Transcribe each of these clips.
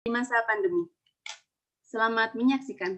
di masa pandemi. Selamat menyaksikan.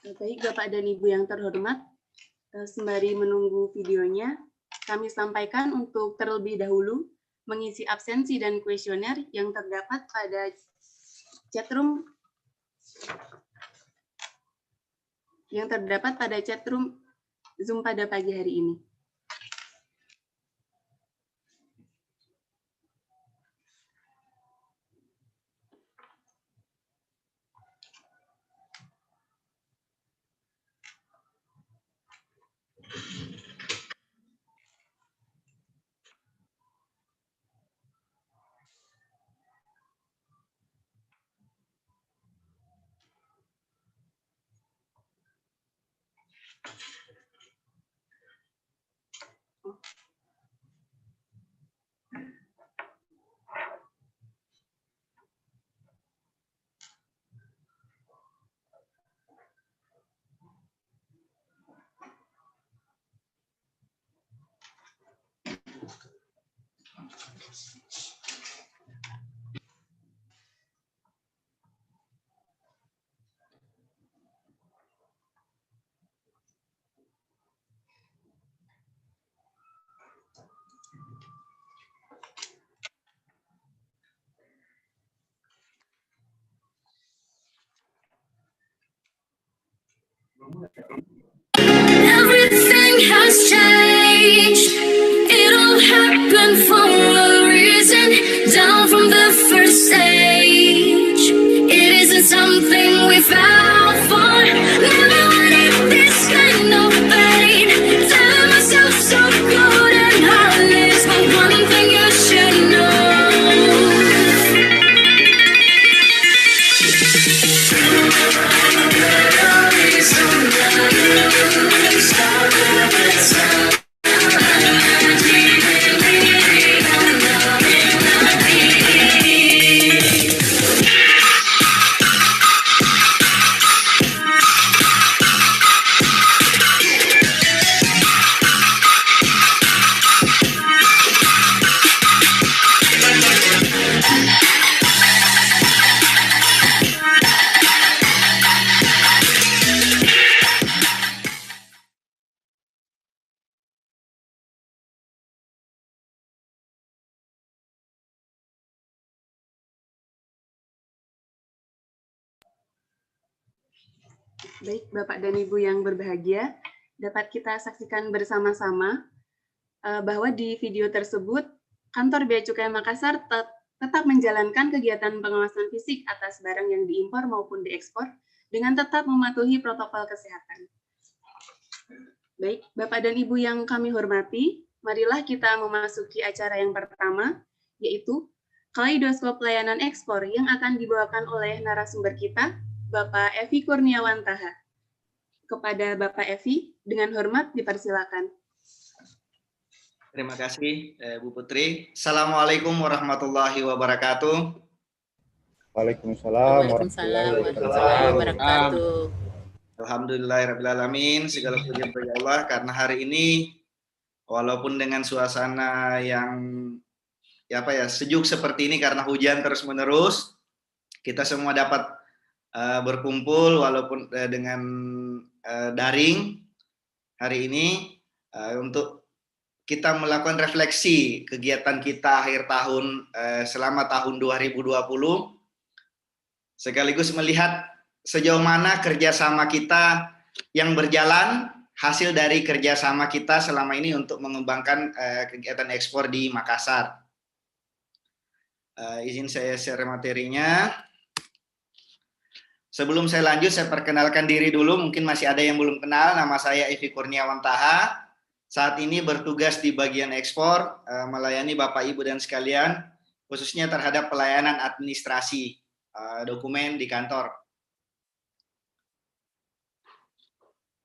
Baik, Bapak dan Ibu yang terhormat, sembari menunggu videonya, kami sampaikan untuk terlebih dahulu mengisi absensi dan kuesioner yang terdapat pada chatroom Zoom pada pagi hari ini. Everything has changed. It all happened for a reason. Down from the first stage. It isn't something we fell for. Never wanted this kind of pain. Telling myself so good and heartless, but one thing you should know. Baik, Bapak dan Ibu yang berbahagia, dapat kita saksikan bersama-sama bahwa di video tersebut, Kantor Bea Cukai Makassar tetap menjalankan kegiatan pengawasan fisik atas barang yang diimpor maupun diekspor dengan tetap mematuhi protokol kesehatan. Baik, Bapak dan Ibu yang kami hormati, marilah kita memasuki acara yang pertama, yaitu Kaleidoskop Layanan Ekspor yang akan dibawakan oleh narasumber kita, Bapak Evi Kurniawan Taha. Kepada Bapak Evi, dengan hormat dipersilakan. Terima kasih, Bu Putri. Assalamualaikum warahmatullahi wabarakatuh. Waalaikumsalam warahmatullahi wabarakatuh. Alhamdulillahirrahmanirrahim. Segala puji bagi Allah karena hari ini walaupun dengan suasana yang sejuk seperti ini karena hujan terus-menerus, kita semua dapat berkumpul walaupun dengan daring hari ini untuk kita melakukan refleksi kegiatan kita akhir tahun selama tahun 2020, sekaligus melihat sejauh mana kerjasama kita yang berjalan, hasil dari kerjasama kita selama ini untuk mengembangkan kegiatan ekspor di Makassar. Izin saya share materinya. Sebelum saya lanjut, saya perkenalkan diri dulu. Mungkin masih ada yang belum kenal. Nama saya Evi Kurniawan Taha. Saat ini bertugas di bagian ekspor, melayani Bapak Ibu dan sekalian, khususnya terhadap pelayanan administrasi dokumen di kantor.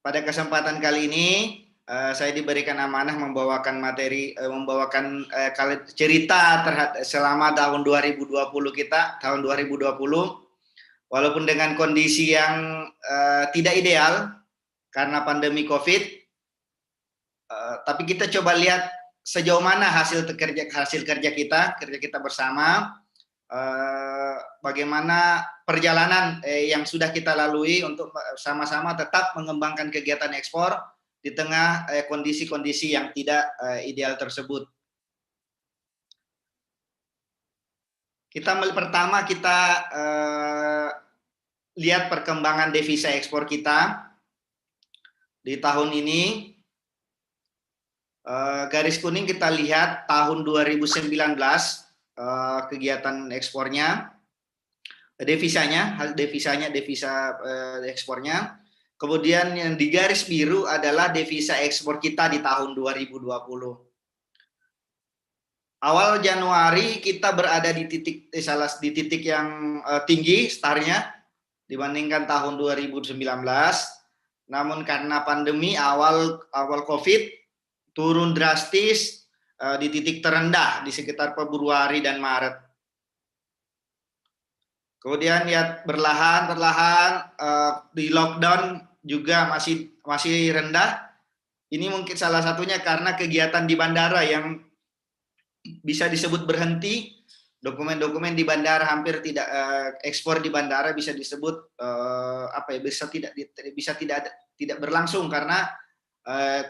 Pada kesempatan kali ini, saya diberikan amanah membawakan materi, cerita selama tahun 2020 kita, tahun 2020. Walaupun dengan kondisi yang tidak ideal karena pandemi COVID, tapi kita coba lihat sejauh mana hasil kerja kita bersama, bagaimana perjalanan yang sudah kita lalui untuk sama-sama tetap mengembangkan kegiatan ekspor di tengah kondisi-kondisi yang tidak ideal tersebut. Pertama kita lihat perkembangan devisa ekspor kita di tahun ini. Garis kuning kita lihat tahun 2019 kegiatan ekspornya, devisa ekspornya. Kemudian yang di garis biru adalah devisa ekspor kita di tahun 2020. Awal Januari kita berada di titik yang tinggi startnya dibandingkan tahun 2019. Namun karena pandemi awal COVID turun drastis di titik terendah di sekitar Februari dan Maret. Kemudian ya perlahan di lockdown juga masih rendah. Ini mungkin salah satunya karena kegiatan di bandara yang bisa disebut berhenti, dokumen-dokumen di bandara hampir tidak, ekspor di bandara bisa disebut bisa tidak berlangsung karena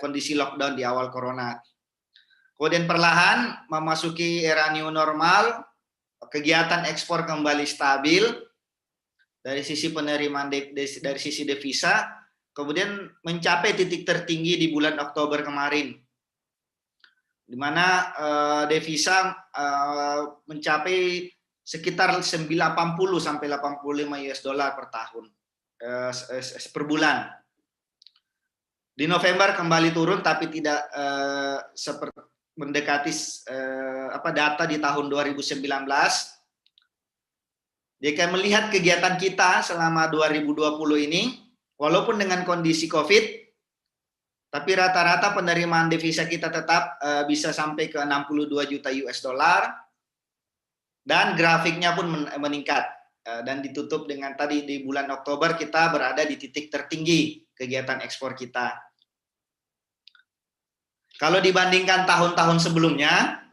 kondisi lockdown di awal corona. Kemudian perlahan memasuki era new normal, kegiatan ekspor kembali stabil dari sisi penerimaan dari sisi devisa, kemudian mencapai titik tertinggi di bulan Oktober kemarin, di mana devisa mencapai sekitar 80 sampai 85 US dollar per tahun per bulan. Di November kembali turun, tapi tidak seperti mendekati data di tahun 2019. Jika melihat kegiatan kita selama 2020 ini, walaupun dengan kondisi COVID, tapi rata-rata penerimaan devisa kita tetap bisa sampai ke 62 juta US dollar, dan grafiknya pun meningkat, dan ditutup dengan tadi di bulan Oktober kita berada di titik tertinggi kegiatan ekspor kita. Kalau dibandingkan tahun-tahun sebelumnya,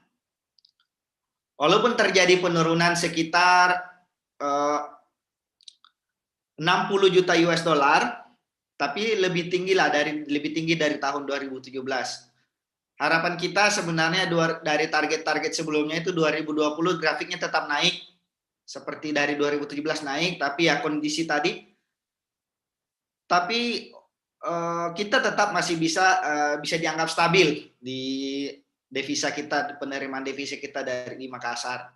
walaupun terjadi penurunan sekitar 60 juta US dollar, tapi lebih tinggi dari tahun 2017. Harapan kita sebenarnya dari target-target sebelumnya itu 2020 grafiknya tetap naik, seperti dari 2017 naik, tapi ya kondisi tadi. Tapi kita tetap masih bisa dianggap stabil di devisa kita, penerimaan devisa kita di Makassar.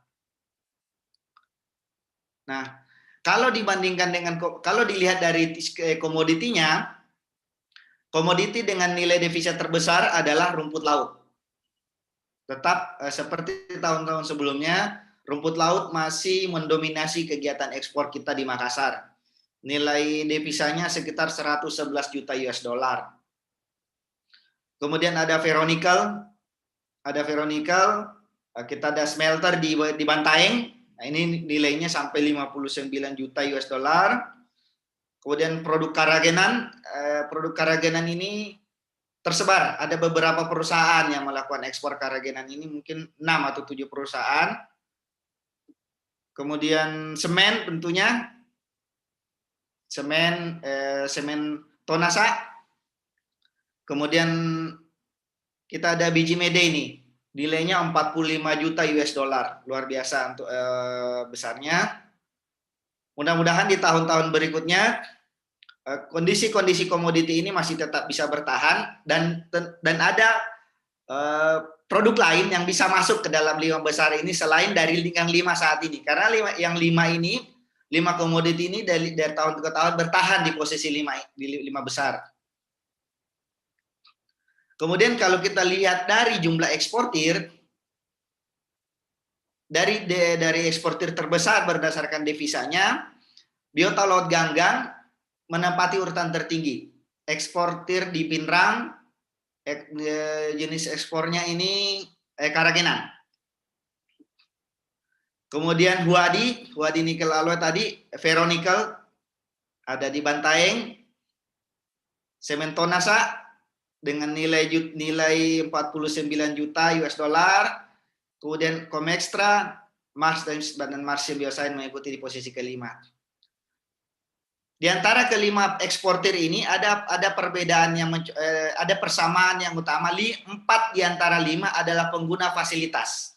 Nah, kalau dilihat dari komoditinya, komoditi dengan nilai devisa terbesar adalah rumput laut. Tetap seperti tahun-tahun sebelumnya, rumput laut masih mendominasi kegiatan ekspor kita di Makassar. Nilai devisanya sekitar 111 juta US dollar. Kemudian ada ferronickel, kita ada smelter di Bantaeng. Nah, ini nilainya sampai 59 juta US dollar. Kemudian produk karagenan ini tersebar, ada beberapa perusahaan yang melakukan ekspor karagenan ini, mungkin 6 atau 7 perusahaan. Kemudian semen tentunya, semen Tonasa. Kemudian kita ada biji mede ini, nilainya 45 juta US dollar, luar biasa untuk besarnya. Mudah-mudahan di tahun-tahun berikutnya kondisi-kondisi komoditi ini masih tetap bisa bertahan, dan ada produk lain yang bisa masuk ke dalam 5 besar ini selain dari yang 5 saat ini, karena yang 5 ini 5 komoditi ini dari tahun ke tahun bertahan di posisi 5 besar. Kemudian kalau kita lihat dari jumlah eksportir, dari eksportir terbesar berdasarkan devisanya, biota laut ganggang menempati urutan tertinggi. Eksportir di Pinrang, jenis ekspornya ini karagenan. Kemudian Huadi nikel alloy tadi, ferronikel ada di Bantaeng, semen Tonasa dengan nilai 49 juta US dollar, kemudian Comextra, Mars dan Martian Biosign mengikuti di posisi kelima. Di antara kelima eksportir ini ada perbedaan ada persamaan yang utama. 4 di antara 5 adalah pengguna fasilitas.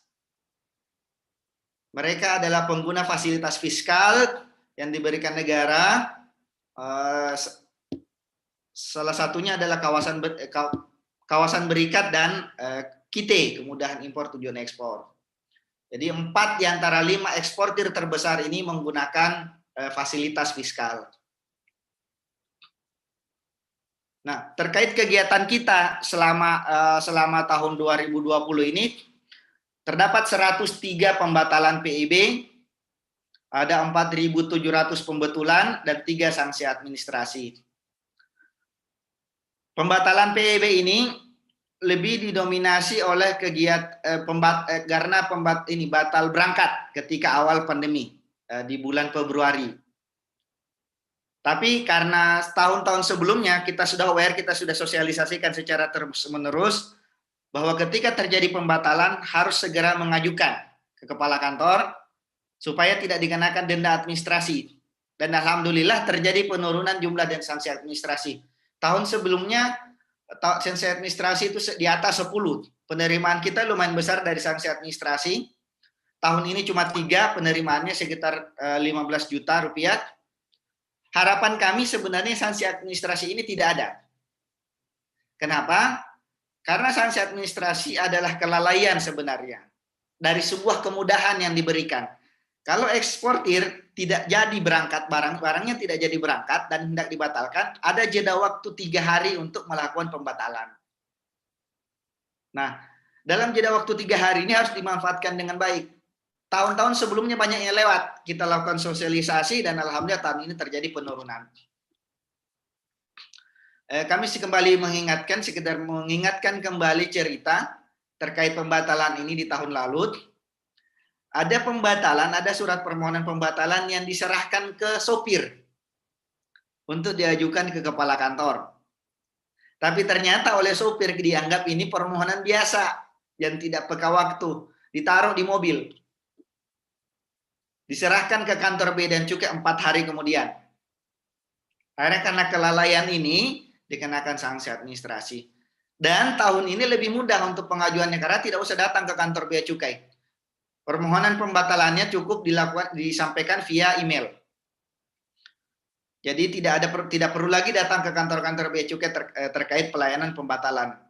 Mereka adalah pengguna fasilitas fiskal yang diberikan negara. Salah satunya adalah kawasan berikat dan KITE, kemudahan impor tujuan ekspor. Jadi 4 di antara 5 eksportir terbesar ini menggunakan fasilitas fiskal. Nah, terkait kegiatan kita selama tahun 2020 ini, terdapat 103 pembatalan PIB, ada 4.700 pembetulan, dan 3 sanksi administrasi. Pembatalan PIB ini lebih didominasi oleh karena batal berangkat ketika awal pandemi di bulan Februari. Tapi karena tahun-tahun sebelumnya kita sudah aware, kita sudah sosialisasikan secara terus-menerus bahwa ketika terjadi pembatalan harus segera mengajukan ke kepala kantor supaya tidak dikenakan denda administrasi. Dan alhamdulillah terjadi penurunan jumlah dan sanksi administrasi. Tahun sebelumnya sanksi administrasi itu di atas 10. Penerimaan kita lumayan besar dari sanksi administrasi. Tahun ini cuma 3, penerimaannya sekitar 15 juta rupiah. Harapan kami sebenarnya sanksi administrasi ini tidak ada. Kenapa? Karena sanksi administrasi adalah kelalaian sebenarnya dari sebuah kemudahan yang diberikan. Kalau eksportir tidak jadi berangkat, barang-barangnya tidak jadi berangkat dan hendak dibatalkan, ada jeda waktu 3 hari untuk melakukan pembatalan. Nah, dalam jeda waktu 3 hari ini harus dimanfaatkan dengan baik. Tahun-tahun sebelumnya banyak yang lewat, kita lakukan sosialisasi dan alhamdulillah tahun ini terjadi penurunan. Kami kembali sekedar mengingatkan kembali cerita terkait pembatalan ini di tahun lalu. Ada pembatalan, ada surat permohonan pembatalan yang diserahkan ke sopir untuk diajukan ke kepala kantor. Tapi ternyata oleh sopir dianggap ini permohonan biasa yang tidak peka waktu, ditaruh di mobil. Diserahkan ke kantor Bea dan Cukai 4 hari kemudian. Akhirnya karena kelalaian ini dikenakan sanksi administrasi. Dan tahun ini lebih mudah untuk pengajuannya karena tidak usah datang ke kantor Bea Cukai. Permohonan pembatalannya cukup disampaikan via email. Jadi tidak perlu lagi datang ke kantor-kantor Bea Cukai terkait pelayanan pembatalan.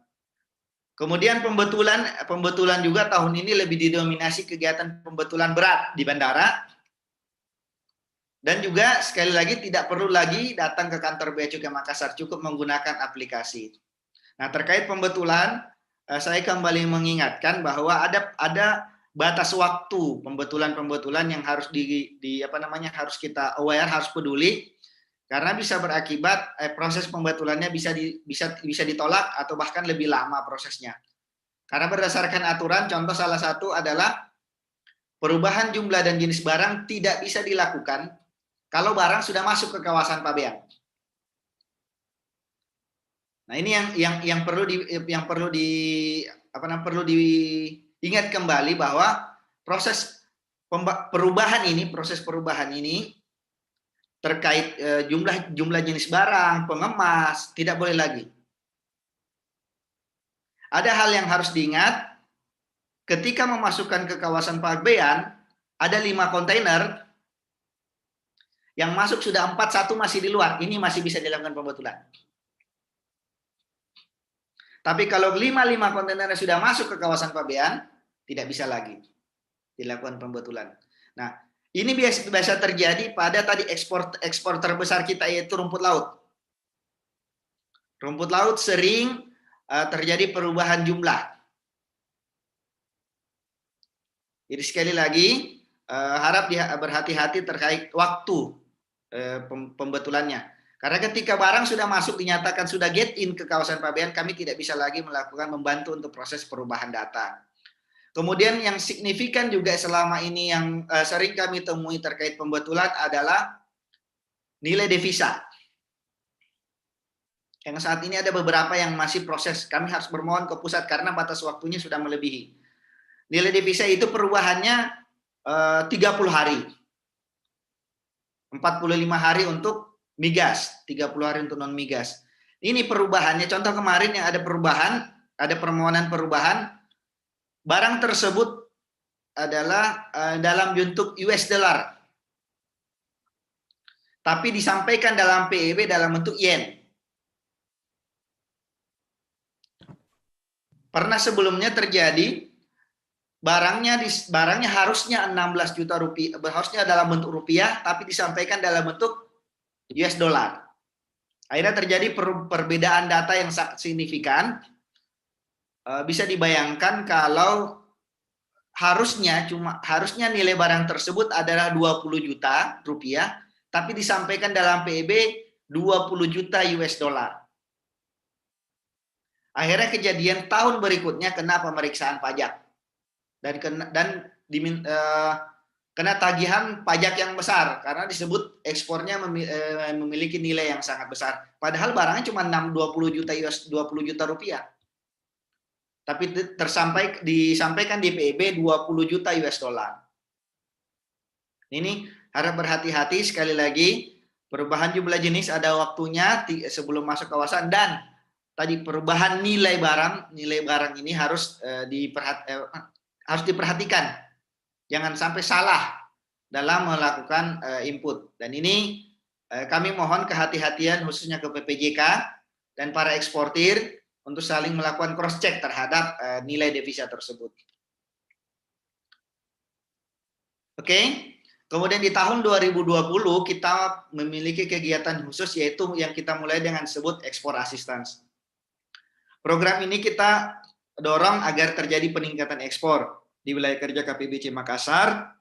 Kemudian pembetulan juga tahun ini lebih didominasi kegiatan pembetulan berat di bandara. Dan juga sekali lagi tidak perlu lagi datang ke kantor Bea Cukai Makassar, cukup menggunakan aplikasi. Nah, terkait pembetulan, saya kembali mengingatkan bahwa ada batas waktu pembetulan yang harus harus kita aware, harus peduli. Karena bisa berakibat proses pembetulannya bisa ditolak atau bahkan lebih lama prosesnya. Karena berdasarkan aturan, contoh salah satu adalah perubahan jumlah dan jenis barang tidak bisa dilakukan kalau barang sudah masuk ke kawasan pabean. Nah, ini yang perlu diingat kembali bahwa proses perubahan ini terkait jumlah jenis barang, pengemas, tidak boleh lagi. Ada hal yang harus diingat, ketika memasukkan ke kawasan pabean, ada 5 kontainer, yang masuk sudah 4, 1 masih di luar, ini masih bisa dilakukan pembetulan. Tapi kalau 5 kontainer sudah masuk ke kawasan pabean, tidak bisa lagi dilakukan pembetulan. Nah, Ini biasa terjadi pada tadi ekspor terbesar kita, yaitu rumput laut. Rumput laut sering terjadi perubahan jumlah. Jadi sekali lagi harap berhati-hati terkait waktu pembetulannya. Karena ketika barang sudah masuk dinyatakan sudah get in ke kawasan pabean, kami tidak bisa lagi membantu untuk proses perubahan data. Kemudian yang signifikan juga selama ini yang sering kami temui terkait pembetulan adalah nilai devisa. Yang saat ini ada beberapa yang masih proses, kami harus bermohon ke pusat karena batas waktunya sudah melebihi. Nilai devisa itu perubahannya 30 hari. 45 hari untuk migas, 30 hari untuk non migas. Ini perubahannya, contoh kemarin yang ada perubahan, ada permohonan perubahan, barang tersebut adalah dalam bentuk US dollar. Tapi disampaikan dalam PEB dalam bentuk yen. Pernah sebelumnya terjadi barangnya harusnya 16 juta rupiah, harusnya dalam bentuk rupiah, tapi disampaikan dalam bentuk US dollar. Akhirnya terjadi perbedaan data yang sangat signifikan. Bisa dibayangkan kalau harusnya nilai barang tersebut adalah 20 juta rupiah, tapi disampaikan dalam PEB 20 juta US dollar. Akhirnya kejadian tahun berikutnya kena pemeriksaan pajak dan kena tagihan pajak yang besar karena disebut ekspornya memiliki nilai yang sangat besar. Padahal barangnya cuma 20 juta rupiah. Tapi disampaikan di PEB 20 juta US dollar. Ini harap berhati-hati, sekali lagi perubahan jumlah jenis ada waktunya sebelum masuk kawasan, dan tadi perubahan nilai barang ini harus diperhatikan. Jangan sampai salah dalam melakukan input. Dan ini kami mohon kehati-hatian khususnya ke PPJK dan para eksportir untuk saling melakukan cross check terhadap nilai devisa tersebut. Oke. Kemudian di tahun 2020 kita memiliki kegiatan khusus, yaitu yang kita mulai dengan disebut ekspor assistance. Program ini kita dorong agar terjadi peningkatan ekspor di wilayah kerja KPBC Makassar.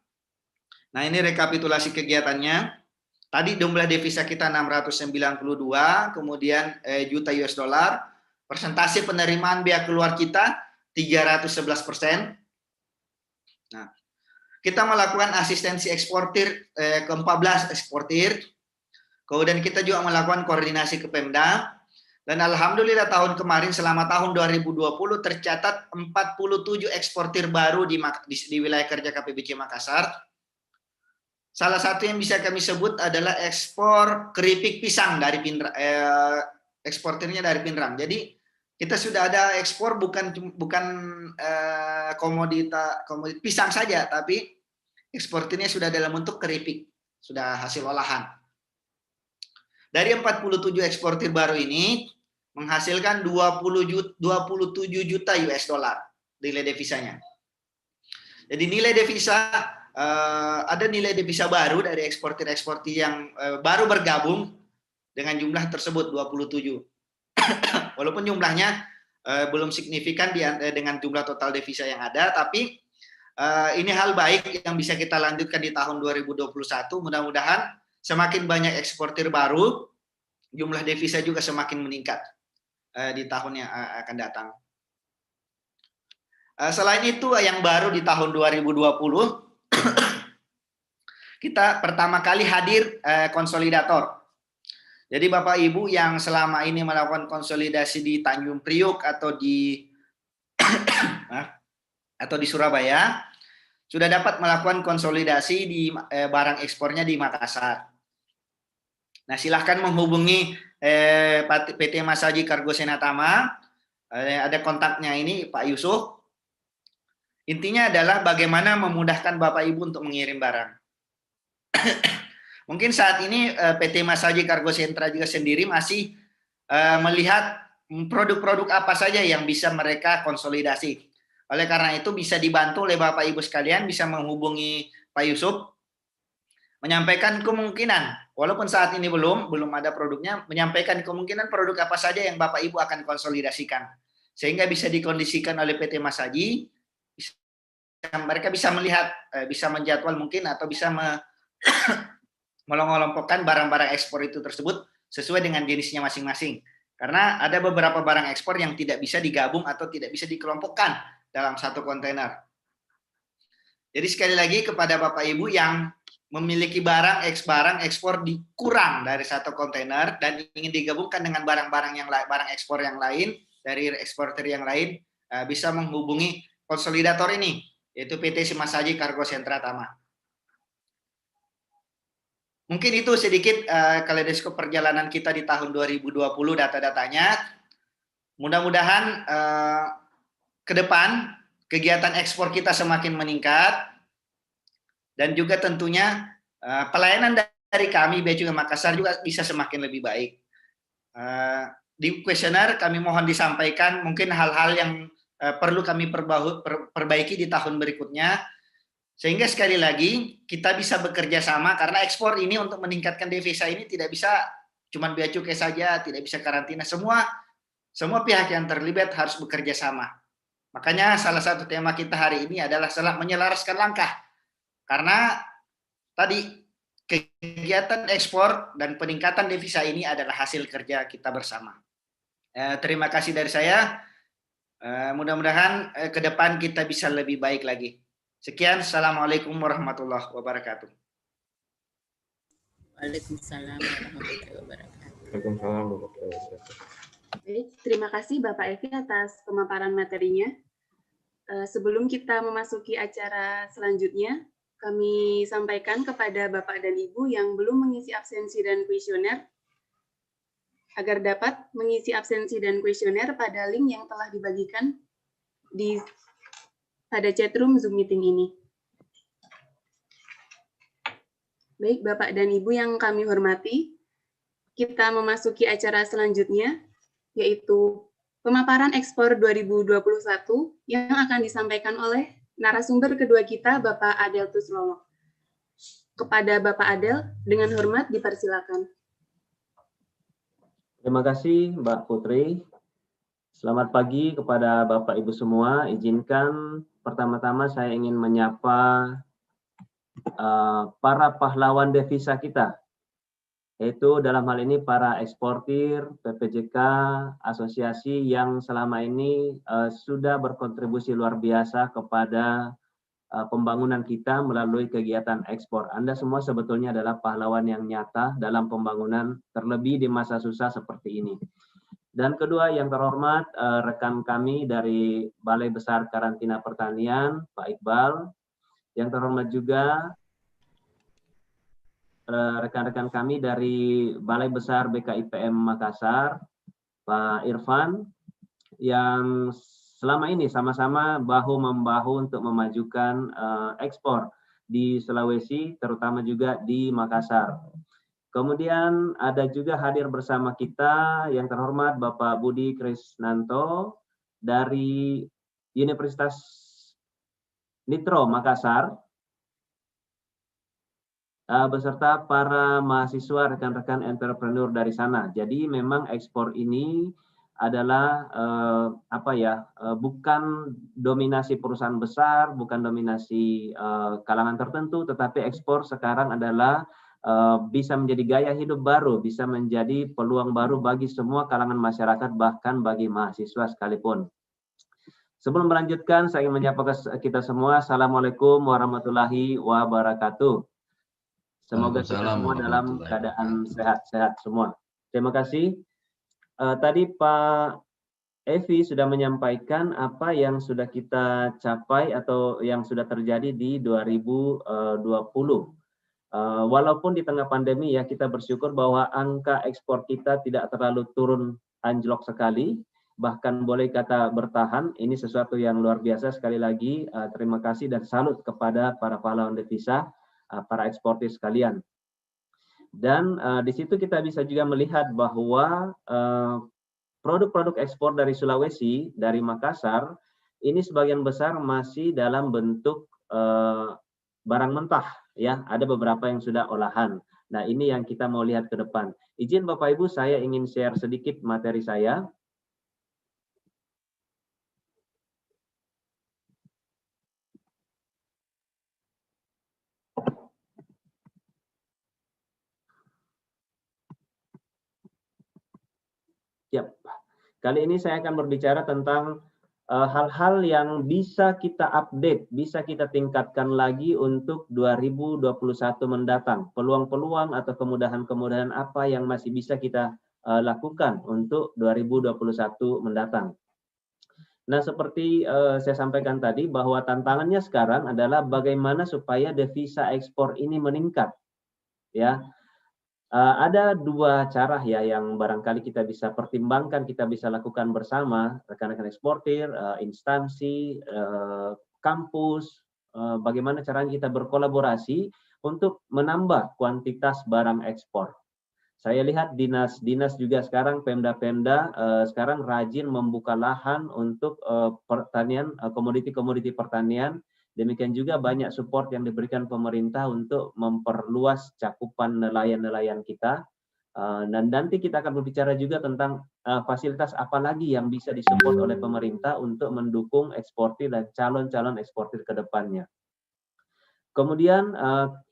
Nah, ini rekapitulasi kegiatannya. Tadi jumlah devisa kita 692, kemudian juta US dollar. Persentase penerimaan biaya keluar kita 311%. Nah, kita melakukan asistensi eksportir ke 14 eksportir. Kemudian kita juga melakukan koordinasi ke Pemda. Dan alhamdulillah tahun kemarin selama tahun 2020 tercatat 47 eksportir baru di wilayah kerja KPBC Makassar. Salah satu yang bisa kami sebut adalah ekspor keripik pisang dari eksportirnya dari Pinrang. Jadi kita sudah ada ekspor bukan komoditas pisang saja, tapi eksportirnya sudah dalam bentuk keripik, sudah hasil olahan. Dari 47 eksportir baru ini menghasilkan 27 juta US dollar nilai devisanya. Jadi nilai devisa ada nilai devisa baru dari eksportir-eksportir yang baru bergabung dengan jumlah tersebut 27. Walaupun jumlahnya belum signifikan dengan jumlah total devisa yang ada, tapi ini hal baik yang bisa kita lanjutkan di tahun 2021. Mudah-mudahan semakin banyak eksportir baru, jumlah devisa juga semakin meningkat di tahun yang akan datang. Selain itu, yang baru di tahun 2020, kita pertama kali hadir konsolidator. Jadi Bapak Ibu yang selama ini melakukan konsolidasi di Tanjung Priok atau di Surabaya, sudah dapat melakukan konsolidasi di barang ekspornya di Makassar. Nah, silahkan menghubungi PT Masaji Kargo Senatama, ada kontaknya ini Pak Yusuf. Intinya adalah bagaimana memudahkan Bapak Ibu untuk mengirim barang. Mungkin saat ini PT Masaji Kargo Sentra juga sendiri masih melihat produk-produk apa saja yang bisa mereka konsolidasi. Oleh karena itu bisa dibantu oleh Bapak Ibu sekalian, bisa menghubungi Pak Yusuf menyampaikan kemungkinan, walaupun saat ini belum ada produknya, menyampaikan kemungkinan produk apa saja yang Bapak Ibu akan konsolidasikan, sehingga bisa dikondisikan oleh PT Masaji, mereka bisa melihat, bisa menjadwal mungkin atau bisa mengelompokkan barang-barang ekspor itu tersebut sesuai dengan jenisnya masing-masing. Karena ada beberapa barang ekspor yang tidak bisa digabung atau tidak bisa dikelompokkan dalam satu kontainer. Jadi sekali lagi kepada Bapak Ibu yang memiliki barang ekspor kurang dari satu kontainer dan ingin digabungkan dengan barang-barang ekspor yang lain dari eksportir yang lain, bisa menghubungi konsolidator ini, yaitu PT Simasaji Kargo Sentra Tama. Mungkin itu sedikit kaleidoskop perjalanan kita di tahun 2020 data-datanya. Mudah-mudahan ke depan kegiatan ekspor kita semakin meningkat. Dan juga tentunya pelayanan dari kami Bea Cukai Makassar juga bisa semakin lebih baik. Di kuesioner kami mohon disampaikan mungkin hal-hal yang perlu kami perbaiki di tahun berikutnya, sehingga sekali lagi kita bisa bekerja sama, karena ekspor ini untuk meningkatkan devisa ini tidak bisa cuma Bea Cukai saja, tidak bisa karantina, semua pihak yang terlibat harus bekerja sama. Makanya salah satu tema kita hari ini adalah menyelaraskan langkah. Karena tadi kegiatan ekspor dan peningkatan devisa ini adalah hasil kerja kita bersama. Terima kasih dari saya. Mudah-mudahan ke depan kita bisa lebih baik lagi. Sekian, Assalamualaikum warahmatullahi wabarakatuh. Waalaikumsalam warahmatullahi wabarakatuh. Waalaikumsalam warahmatullahi wabarakatuh. Baik, terima kasih Bapak Evi atas pemaparan materinya. Sebelum kita memasuki acara selanjutnya, kami sampaikan kepada Bapak dan Ibu yang belum mengisi absensi dan kuesioner, agar dapat mengisi absensi dan kuesioner pada link yang telah dibagikan pada chatroom Zoom meeting ini. Baik, Bapak dan Ibu yang kami hormati, kita memasuki acara selanjutnya, yaitu pemaparan ekspor 2021 yang akan disampaikan oleh narasumber kedua kita, Bapak Adel Tuslowo. Kepada Bapak Adel, dengan hormat dipersilakan. Terima kasih Mbak Putri. Selamat pagi kepada Bapak Ibu semua. Izinkan pertama-tama saya ingin menyapa para pahlawan devisa kita, yaitu dalam hal ini para eksportir, PPJK, asosiasi yang selama ini sudah berkontribusi luar biasa kepada pembangunan kita melalui kegiatan ekspor. Anda semua sebetulnya adalah pahlawan yang nyata dalam pembangunan, terlebih di masa susah seperti ini. Dan kedua, yang terhormat rekan kami dari Balai Besar Karantina Pertanian, Pak Iqbal. Yang terhormat juga rekan-rekan kami dari Balai Besar BKIPM Makassar, Pak Irfan, yang selama ini sama-sama bahu-membahu untuk memajukan ekspor di Sulawesi, terutama juga di Makassar. Kemudian ada juga hadir bersama kita yang terhormat Bapak Budi Krisnanto dari Universitas Nitro Makassar, beserta para mahasiswa, rekan-rekan entrepreneur dari sana. Jadi memang ekspor ini adalah bukan dominasi perusahaan besar, bukan dominasi kalangan tertentu, tetapi ekspor sekarang adalah bisa menjadi gaya hidup baru, bisa menjadi peluang baru bagi semua kalangan masyarakat, bahkan bagi mahasiswa sekalipun. Sebelum melanjutkan, saya ingin menyapa kita semua. Assalamualaikum warahmatullahi wabarakatuh. Semoga kita semua dalam keadaan sehat-sehat semua. Terima kasih. Tadi Pak Evi sudah menyampaikan apa yang sudah kita capai atau yang sudah terjadi di 2020. Walaupun di tengah pandemi ya, kita bersyukur bahwa angka ekspor kita tidak terlalu turun anjlok sekali, bahkan boleh kata bertahan. Ini sesuatu yang luar biasa. Sekali lagi terima kasih dan salut kepada para pahlawan devisa, para eksportir sekalian. Dan di situ kita bisa juga melihat bahwa produk-produk ekspor dari Sulawesi, dari Makassar, ini sebagian besar masih dalam bentuk barang mentah. ya, ada beberapa yang sudah olahan. Nah, ini yang kita mau lihat ke depan. Izin Bapak Ibu, saya ingin share sedikit materi saya. Siap. Kali ini saya akan berbicara tentang hal-hal yang bisa kita update, bisa kita tingkatkan lagi untuk 2021 mendatang. Peluang-peluang atau kemudahan-kemudahan apa yang masih bisa kita lakukan untuk 2021 mendatang. Nah, seperti saya sampaikan tadi bahwa tantangannya sekarang adalah bagaimana supaya devisa ekspor ini meningkat. Ya, ada dua cara ya yang barangkali kita bisa pertimbangkan, kita bisa lakukan bersama rekan-rekan eksportir, instansi, kampus, bagaimana caranya kita berkolaborasi untuk menambah kuantitas barang ekspor. Saya lihat dinas-dinas juga sekarang, Pemda-Pemda sekarang rajin membuka lahan untuk pertanian, komoditi-komoditi pertanian. Demikian juga banyak support yang diberikan pemerintah untuk memperluas cakupan nelayan-nelayan kita. Dan nanti kita akan berbicara juga tentang fasilitas apa lagi yang bisa disupport oleh pemerintah untuk mendukung eksportir dan calon-calon eksportir ke depannya. Kemudian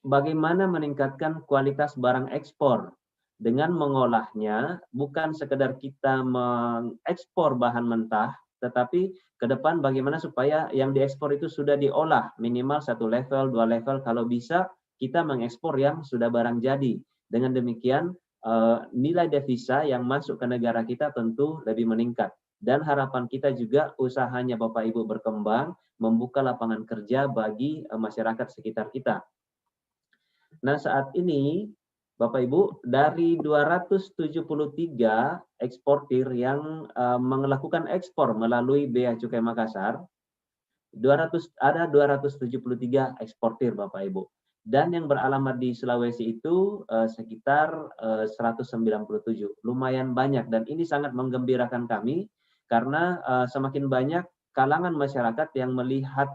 bagaimana meningkatkan kualitas barang ekspor dengan mengolahnya, bukan sekedar kita mengekspor bahan mentah, tetapi ke depan bagaimana supaya yang diekspor itu sudah diolah minimal 1 level, 2 level, kalau bisa kita mengekspor yang sudah barang jadi. Dengan demikian nilai devisa yang masuk ke negara kita tentu lebih meningkat. Dan harapan kita juga usahanya Bapak Ibu berkembang, membuka lapangan kerja bagi masyarakat sekitar kita. Nah, saat ini Bapak Ibu, dari 273 eksportir yang melakukan ekspor melalui Bea Cukai Makassar, ada 273 eksportir Bapak Ibu. Dan yang beralamat di Sulawesi itu sekitar 197. Lumayan banyak, dan ini sangat menggembirakan kami karena semakin banyak kalangan masyarakat yang melihat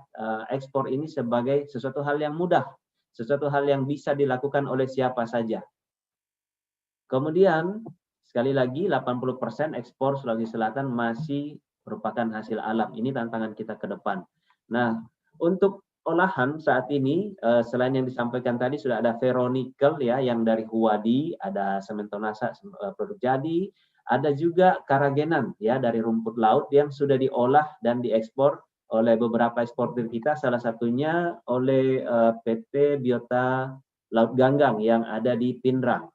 ekspor ini sebagai sesuatu hal yang mudah, sesuatu hal yang bisa dilakukan oleh siapa saja. Kemudian, sekali lagi 80% ekspor Sulawesi Selatan masih merupakan hasil alam. Ini tantangan kita ke depan. Nah, untuk olahan saat ini, selain yang disampaikan tadi sudah ada ferronikel ya, yang dari Huwadi, ada sementonasa produk jadi, ada juga karagenan ya dari rumput laut yang sudah diolah dan diekspor oleh beberapa eksportir kita, salah satunya oleh PT Biota Laut Ganggang yang ada di Pindrang.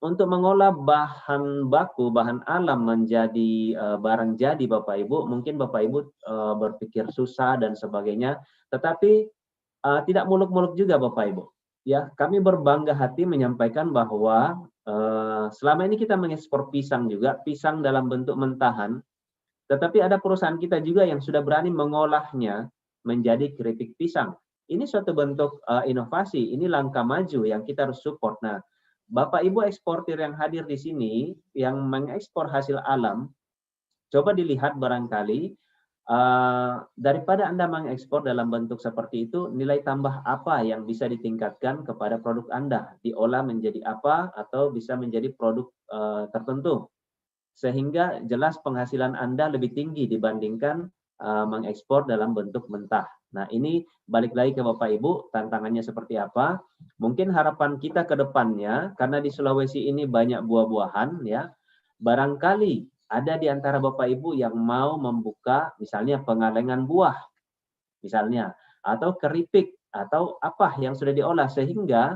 Untuk mengolah bahan baku, bahan alam menjadi barang jadi Bapak Ibu, mungkin Bapak Ibu berpikir susah dan sebagainya, tetapi tidak muluk-muluk juga Bapak Ibu. Ya, kami berbangga hati menyampaikan bahwa selama ini kita mengekspor pisang juga, pisang dalam bentuk mentahan, tetapi ada perusahaan kita juga yang sudah berani mengolahnya menjadi keripik pisang. Ini suatu bentuk inovasi, ini langkah maju yang kita harus support. Nah, Bapak Ibu eksportir yang hadir di sini, yang mengekspor hasil alam, coba dilihat barangkali, daripada Anda mengekspor dalam bentuk seperti itu, nilai tambah apa yang bisa ditingkatkan kepada produk Anda, diolah menjadi apa, atau bisa menjadi produk tertentu. Sehingga jelas penghasilan Anda lebih tinggi dibandingkan mengekspor dalam bentuk mentah. Nah, ini balik lagi ke Bapak Ibu, tantangannya seperti apa? Mungkin harapan kita ke depannya, karena di Sulawesi ini banyak buah-buahan, ya, barangkali ada di antara Bapak Ibu yang mau membuka misalnya pengalengan buah, misalnya, atau keripik, atau apa yang sudah diolah, sehingga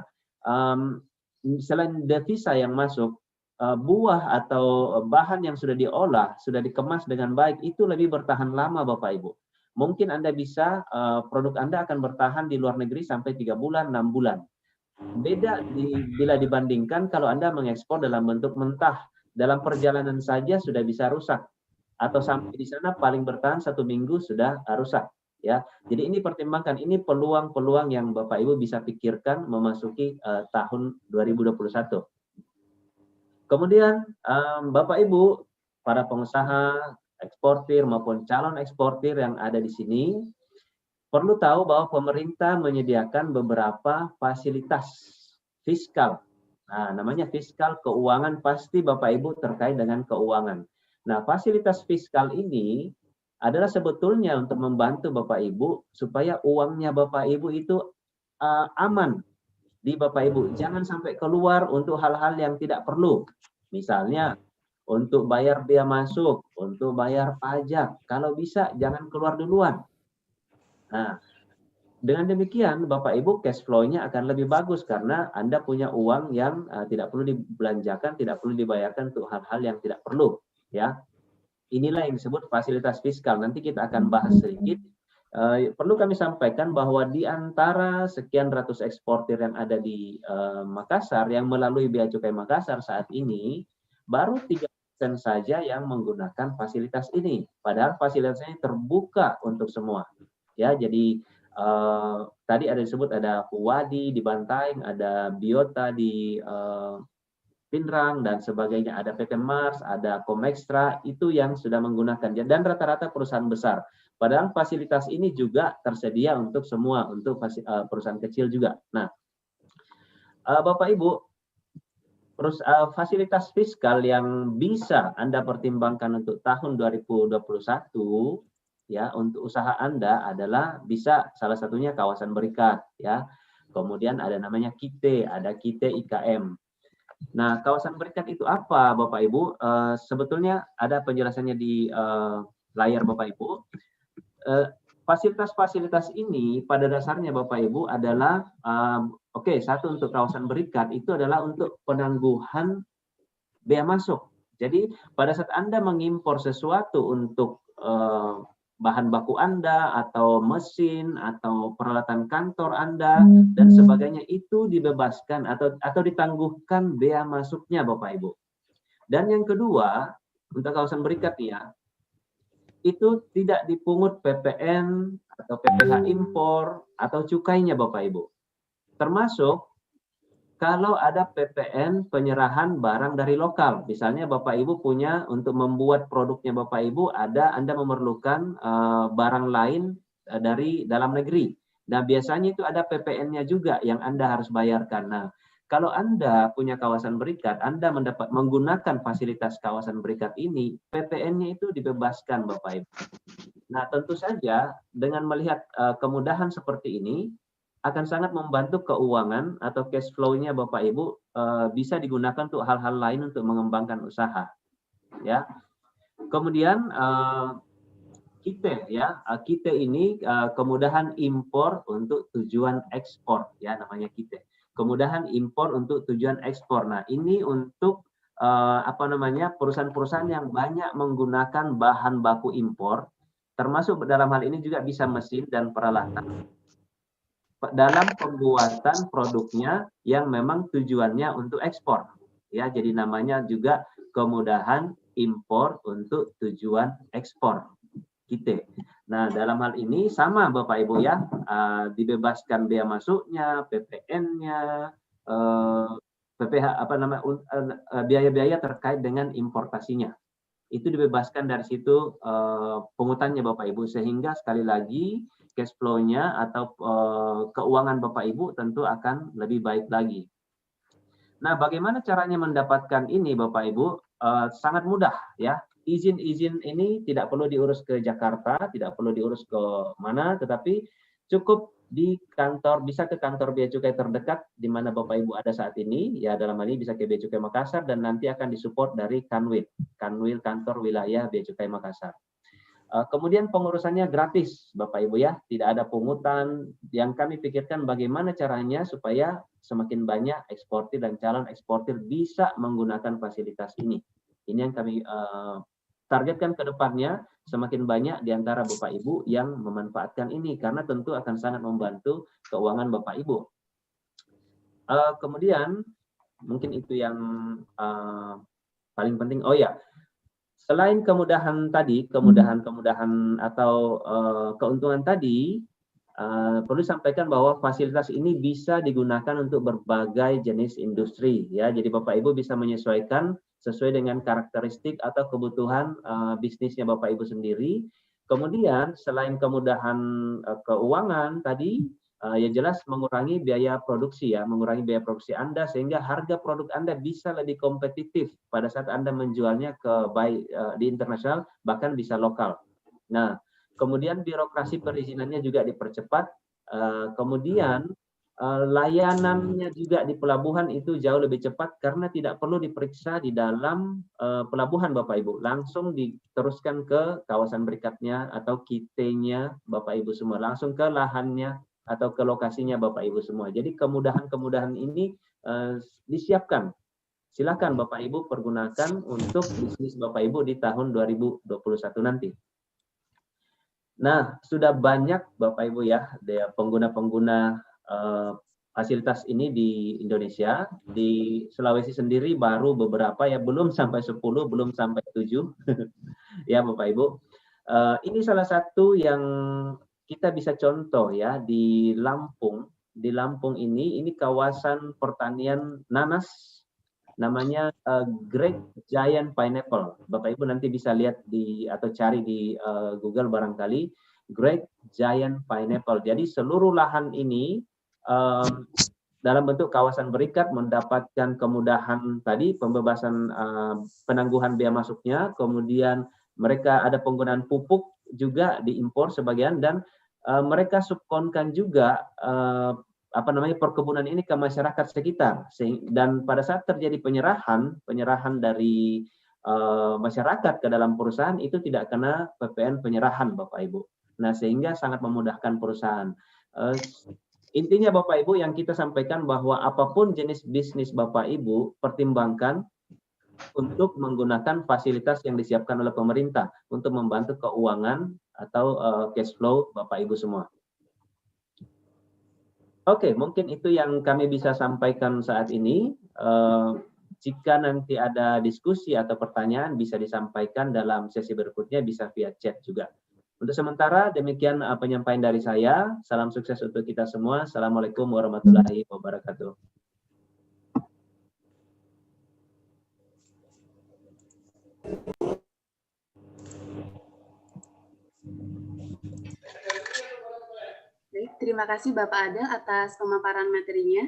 selain devisa yang masuk, buah atau bahan yang sudah diolah, sudah dikemas dengan baik, itu lebih bertahan lama Bapak Ibu. Mungkin Anda bisa, produk Anda akan bertahan di luar negeri sampai 3 bulan, 6 bulan. Beda bila dibandingkan kalau Anda mengekspor dalam bentuk mentah, dalam perjalanan saja sudah bisa rusak. Atau sampai di sana paling bertahan 1 minggu sudah rusak. Ya, jadi ini pertimbangkan, ini peluang-peluang yang Bapak Ibu bisa pikirkan memasuki tahun 2021. Kemudian Bapak Ibu, para pengusaha, eksportir maupun calon eksportir yang ada di sini, perlu tahu bahwa pemerintah menyediakan beberapa fasilitas fiskal. Nah, namanya fiskal keuangan, pasti Bapak Ibu terkait dengan keuangan. Nah, fasilitas fiskal ini adalah sebetulnya untuk membantu Bapak Ibu supaya uangnya Bapak Ibu itu aman di Bapak Ibu. Jangan sampai keluar untuk hal-hal yang tidak perlu. Misalnya untuk bayar biaya masuk, untuk bayar pajak. Kalau bisa jangan keluar duluan. Nah, dengan demikian Bapak Ibu cash flow-nya akan lebih bagus karena Anda punya uang yang tidak perlu dibelanjakan, tidak perlu dibayarkan untuk hal-hal yang tidak perlu, ya. Inilah yang disebut fasilitas fiskal. Nanti kita akan bahas sedikit. Perlu kami sampaikan bahwa di antara sekian ratus eksportir yang ada di Makassar yang melalui Bea Cukai Makassar saat ini, baru 3% saja yang menggunakan fasilitas ini. Padahal fasilitasnya terbuka untuk semua. Ya, jadi tadi ada disebut ada Wadi di Bantaeng, ada Biota di Pinrang dan sebagainya, ada PT Mars, ada Comextra, itu yang sudah menggunakan, dan rata-rata perusahaan besar. Padahal fasilitas ini juga tersedia untuk semua, untuk perusahaan kecil juga. Nah, Bapak Ibu, fasilitas fiskal yang bisa Anda pertimbangkan untuk tahun 2021 ya untuk usaha Anda adalah bisa salah satunya kawasan berikat ya. Kemudian ada namanya KITE, ada KITE IKM. Nah, kawasan berikat itu apa, Bapak Ibu? Sebetulnya ada penjelasannya di layar Bapak Ibu. Fasilitas-fasilitas ini pada dasarnya Bapak Ibu adalah satu untuk kawasan berikat itu adalah untuk penangguhan bea masuk. Jadi pada saat Anda mengimpor sesuatu untuk bahan baku Anda atau mesin atau peralatan kantor Anda dan sebagainya itu dibebaskan atau ditangguhkan bea masuknya Bapak Ibu. Dan yang kedua, untuk kawasan berikat ya, itu tidak dipungut PPN atau PPh impor atau cukainya Bapak Ibu. Termasuk kalau ada PPN penyerahan barang dari lokal, misalnya Bapak Ibu punya untuk membuat produknya Bapak Ibu, Anda memerlukan barang lain dari dalam negeri. Nah, biasanya itu ada PPN-nya juga yang Anda harus bayarkan. Nah, kalau Anda punya kawasan berikat, Anda menggunakan fasilitas kawasan berikat ini, PPN-nya itu dibebaskan Bapak Ibu. Nah, tentu saja dengan melihat kemudahan seperti ini, akan sangat membantu keuangan atau cash flow-nya Bapak Ibu bisa digunakan untuk hal-hal lain untuk mengembangkan usaha. Ya. Kemudian KITE ya, KITE ini kemudahan impor untuk tujuan ekspor ya namanya KITE. Kemudahan impor untuk tujuan ekspor. Nah, ini untuk perusahaan-perusahaan yang banyak menggunakan bahan baku impor, termasuk dalam hal ini juga bisa mesin dan peralatan dalam pembuatan produknya yang memang tujuannya untuk ekspor. Ya, jadi namanya juga kemudahan impor untuk tujuan ekspor. KITE. Nah, dalam hal ini sama Bapak Ibu ya, dibebaskan bea masuknya, PPN-nya, PPh biaya-biaya terkait dengan importasinya. Itu dibebaskan dari situ pungutannya Bapak Ibu, sehingga sekali lagi cash flow-nya atau keuangan Bapak Ibu tentu akan lebih baik lagi. Nah, bagaimana caranya mendapatkan ini Bapak Ibu? Sangat mudah ya. Izin-izin ini tidak perlu diurus ke Jakarta, tidak perlu diurus ke mana, tetapi cukup di kantor, bisa ke kantor Bea Cukai terdekat di mana Bapak Ibu ada saat ini, ya dalam hal ini bisa ke Bea Cukai Makassar dan nanti akan disupport dari Kanwil kantor wilayah Bea Cukai Makassar. Kemudian pengurusannya gratis Bapak Ibu ya, tidak ada pungutan. Yang kami pikirkan bagaimana caranya supaya semakin banyak eksportir dan calon eksportir bisa menggunakan fasilitas ini. Ini yang kami targetkan ke depannya, semakin banyak di antara Bapak Ibu yang memanfaatkan ini, karena tentu akan sangat membantu keuangan Bapak Ibu. Kemudian, mungkin itu yang paling penting. Oh ya, selain kemudahan tadi, kemudahan atau keuntungan tadi, perlu disampaikan bahwa fasilitas ini bisa digunakan untuk berbagai jenis industri. Ya, jadi Bapak Ibu bisa menyesuaikan sesuai dengan karakteristik atau kebutuhan bisnisnya Bapak Ibu sendiri. Kemudian selain kemudahan keuangan tadi, ya jelas mengurangi biaya produksi ya, mengurangi biaya produksi Anda sehingga harga produk Anda bisa lebih kompetitif pada saat Anda menjualnya ke di internasional bahkan bisa lokal. Nah, kemudian birokrasi perizinannya juga dipercepat, kemudian layanannya juga di pelabuhan itu jauh lebih cepat karena tidak perlu diperiksa di dalam pelabuhan Bapak Ibu, langsung diteruskan ke kawasan berikutnya atau kitenya Bapak Ibu semua, langsung ke lahannya atau ke lokasinya Bapak Ibu semua. Jadi kemudahan-kemudahan ini disiapkan. Silakan Bapak Ibu pergunakan untuk bisnis Bapak Ibu di tahun 2021 nanti. Nah, sudah banyak Bapak Ibu ya pengguna-pengguna fasilitas ini di Indonesia. Di Sulawesi sendiri baru beberapa ya, belum sampai 10, belum sampai 7 ya Bapak Ibu. Ini salah satu yang kita bisa contoh ya di Lampung. Di Lampung ini kawasan pertanian nanas, namanya Great Giant Pineapple. Bapak Ibu nanti bisa lihat atau cari di Google barangkali, Great Giant Pineapple. Jadi seluruh lahan ini dalam bentuk kawasan berikat mendapatkan kemudahan tadi, pembebasan penangguhan biaya masuknya, kemudian mereka ada penggunaan pupuk juga diimpor sebagian, dan mereka subkonkan juga perkebunan ini ke masyarakat sekitar. Dan pada saat terjadi penyerahan dari masyarakat ke dalam perusahaan itu tidak kena PPN penyerahan Bapak Ibu. Nah, sehingga sangat memudahkan perusahaan. Intinya Bapak Ibu yang kita sampaikan bahwa apapun jenis bisnis Bapak Ibu pertimbangkan untuk menggunakan fasilitas yang disiapkan oleh pemerintah untuk membantu keuangan atau cash flow Bapak Ibu semua. Oke, mungkin itu yang kami bisa sampaikan saat ini. Jika nanti ada diskusi atau pertanyaan bisa disampaikan dalam sesi berikutnya, bisa via chat juga. Untuk sementara demikian penyampaian dari saya. Salam sukses untuk kita semua. Assalamualaikum warahmatullahi wabarakatuh. Baik, terima kasih Bapak Adel atas pemaparan materinya.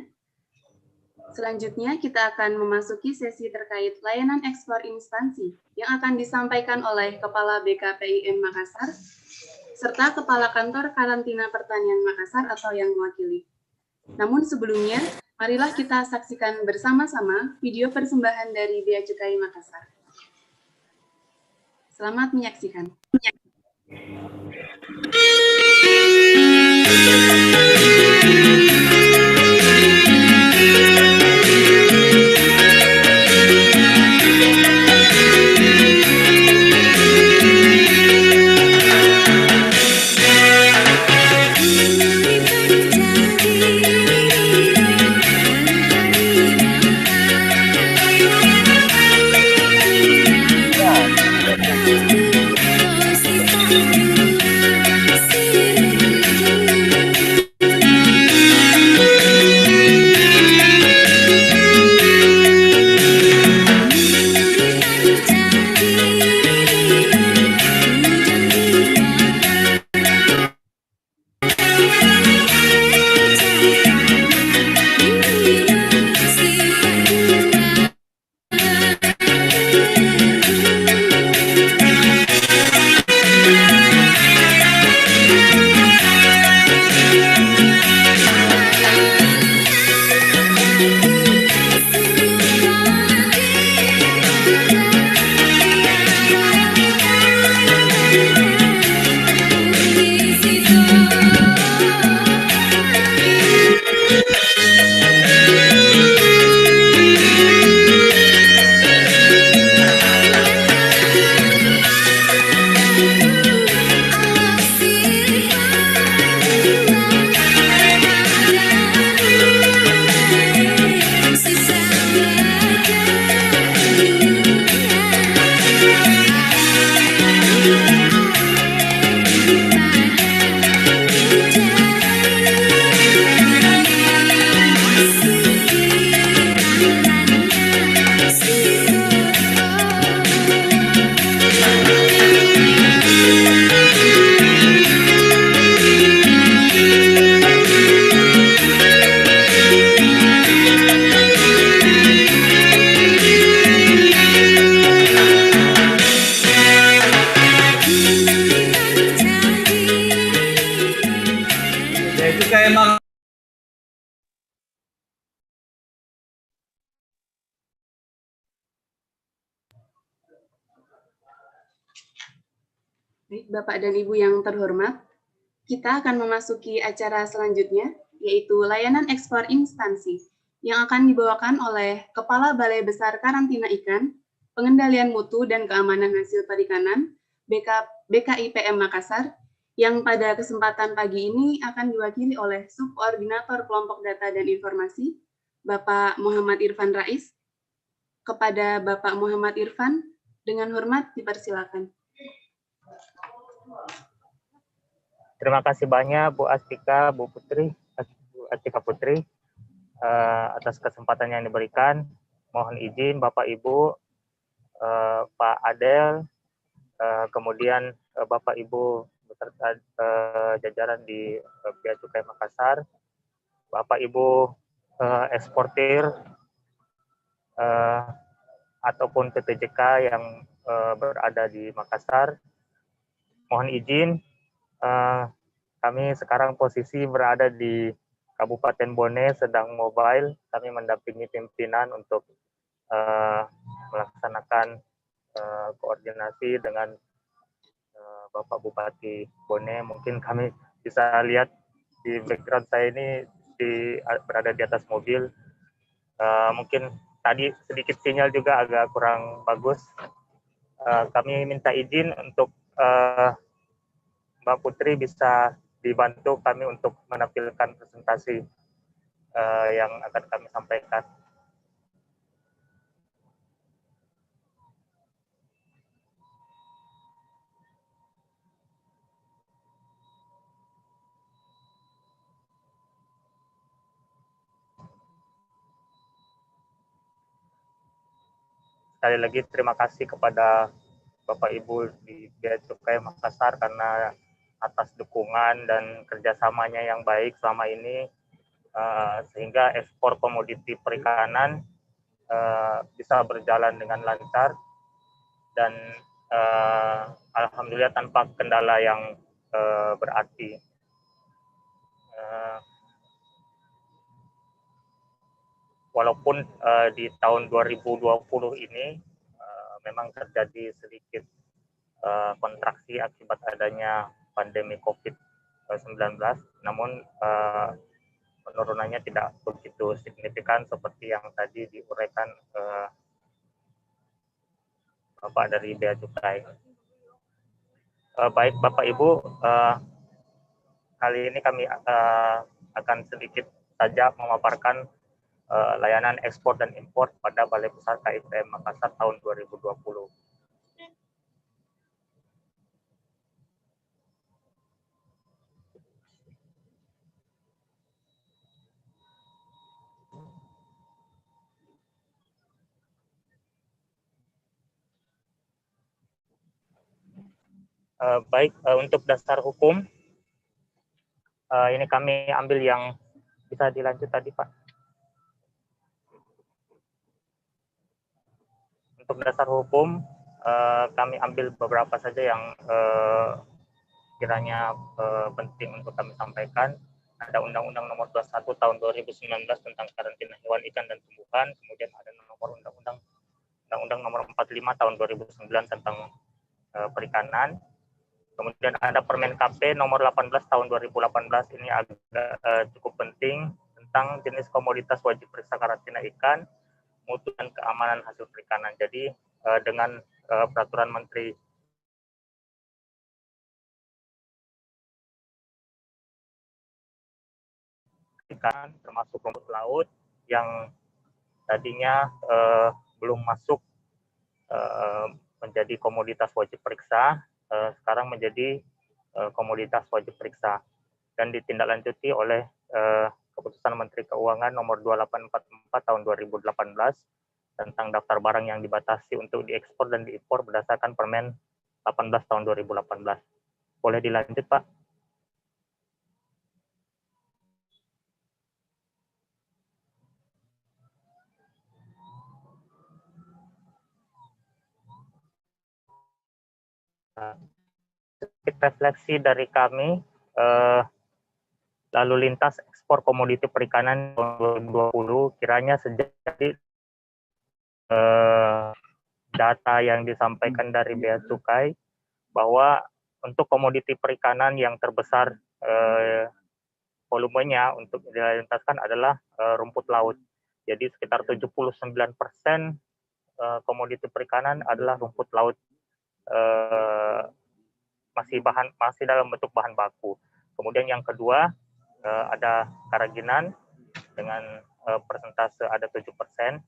Selanjutnya kita akan memasuki sesi terkait layanan ekspor instansi yang akan disampaikan oleh Kepala BKPIM Makassar serta Kepala Kantor Karantina Pertanian Makassar atau yang mewakili. Namun sebelumnya, marilah kita saksikan bersama-sama video persembahan dari Bea Cukai Makassar. Selamat menyaksikan. Thank you. Baik, Bapak dan Ibu yang terhormat, kita akan memasuki acara selanjutnya, yaitu layanan ekspor instansi, yang akan dibawakan oleh Kepala Balai Besar Karantina Ikan, Pengendalian Mutu dan Keamanan Hasil Perikanan, BKIPM Makassar, yang pada kesempatan pagi ini akan diwakili oleh Subkoordinator Kelompok Data dan Informasi, Bapak Muhammad Irfan Rais. Kepada Bapak Muhammad Irfan, dengan hormat dipersilakan. Terima kasih banyak Bu Astika, Bu Astika Putri, atas kesempatan yang diberikan. Mohon izin Bapak Ibu, Pak Adel, kemudian Bapak Ibu beserta jajaran di Bea Cukai Makassar, Bapak Ibu eksportir ataupun PTJK yang berada di Makassar. Mohon izin, kami sekarang posisi berada di Kabupaten Bone, sedang mobile. Kami mendampingi pimpinan untuk melaksanakan koordinasi dengan Bapak Bupati Bone. Mungkin kami bisa lihat di background saya ini berada di atas mobil. Mungkin tadi sedikit sinyal juga agak kurang bagus. Kami minta izin untuk Mbak Putri bisa dibantu kami untuk menampilkan presentasi yang akan kami sampaikan. Sekali lagi terima kasih kepada Bapak Ibu di Bea Cukai Makassar karena atas dukungan dan kerjasamanya yang baik selama ini, sehingga ekspor komoditi perikanan bisa berjalan dengan lancar dan alhamdulillah tanpa kendala yang berarti. Walaupun di tahun 2020 ini memang terjadi sedikit kontraksi akibat adanya pandemi COVID-19, namun penurunannya tidak begitu signifikan seperti yang tadi diuraikan Bapak dari Bea Cukai. Baik Bapak Ibu, kali ini kami akan sedikit saja memaparkan layanan ekspor dan impor pada Balai Besar KIPM Makassar tahun 2020. Baik, untuk dasar hukum, ini kami ambil yang bisa dilanjut tadi Pak. Untuk dasar hukum, kami ambil beberapa saja yang kiranya penting untuk kami sampaikan. Ada Undang-Undang Nomor 21 Tahun 2019 tentang karantina hewan, ikan, dan tumbuhan. Kemudian ada Undang-Undang Nomor 45 Tahun 2009 tentang perikanan. Kemudian ada Permen KP Nomor 18 Tahun 2018. Ini agak cukup penting tentang jenis komoditas wajib periksa karantina ikan, mutu dan keamanan hasil perikanan. Jadi dengan peraturan Menteri ikan termasuk rumput laut yang tadinya belum masuk menjadi komoditas wajib periksa, sekarang menjadi komoditas wajib periksa dan ditindaklanjuti oleh Keputusan Menteri Keuangan Nomor 2844 Tahun 2018 tentang daftar barang yang dibatasi untuk diekspor dan diimpor berdasarkan Permen 18 Tahun 2018. Boleh dilanjut, Pak? Sedikit refleksi dari kami, lalu lintas ekspor komoditi perikanan tahun 2020 kiranya sejak data yang disampaikan dari Bea Cukai bahwa untuk komoditi perikanan yang terbesar volumenya untuk dilintaskan adalah rumput laut. Jadi sekitar 79% komoditi perikanan adalah rumput laut, masih dalam bentuk bahan baku. Kemudian yang kedua ada kerajinan dengan persentase ada 7%.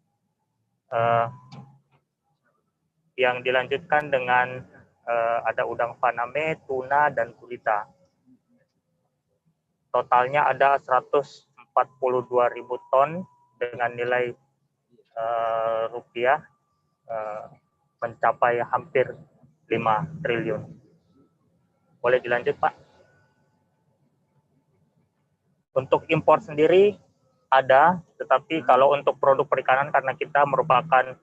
Yang dilanjutkan dengan ada udang faname, tuna, dan gurita. Totalnya ada 142.000 ton dengan nilai rupiah mencapai hampir 5 triliun. Boleh dilanjut, Pak? Untuk impor sendiri ada, tetapi kalau untuk produk perikanan karena kita merupakan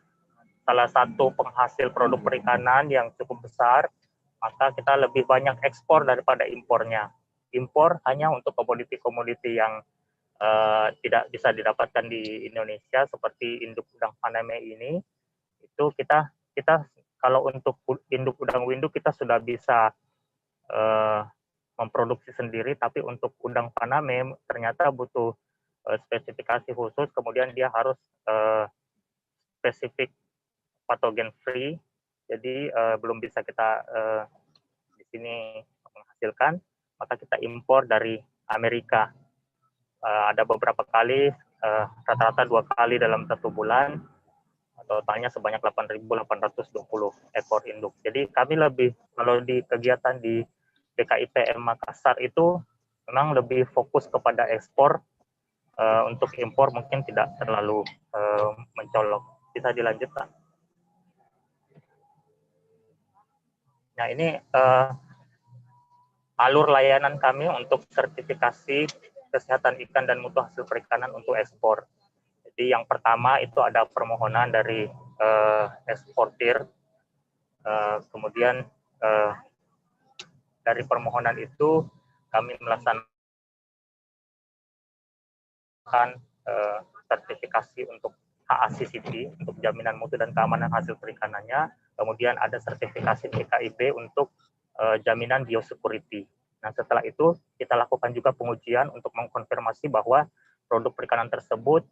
salah satu penghasil produk perikanan yang cukup besar, maka kita lebih banyak ekspor daripada impornya. Impor hanya untuk komoditi-komoditi yang tidak bisa didapatkan di Indonesia seperti induk udang faname ini. Itu kita kalau untuk induk udang winduk kita sudah bisa memproduksi sendiri, tapi untuk udang faname ternyata butuh spesifikasi khusus, kemudian dia harus spesifik patogen free, jadi belum bisa kita di sini menghasilkan, maka kita impor dari Amerika. Ada beberapa kali, rata-rata 2 kali dalam 1 bulan, totalnya sebanyak 8.820 ekor induk. Jadi kami lebih, kalau di kegiatan di DKIPM Makassar itu memang lebih fokus kepada ekspor, untuk impor mungkin tidak terlalu mencolok. Bisa dilanjut, Pak? Nah, ini alur layanan kami untuk sertifikasi kesehatan ikan dan mutu hasil perikanan untuk ekspor. Jadi yang pertama itu ada permohonan dari eksportir, kemudian dari permohonan itu kami melaksanakan sertifikasi untuk HACCP untuk jaminan mutu dan keamanan hasil perikanannya. Kemudian ada sertifikasi DKIP untuk jaminan biosecurity. Nah, setelah itu kita lakukan juga pengujian untuk mengkonfirmasi bahwa produk perikanan tersebut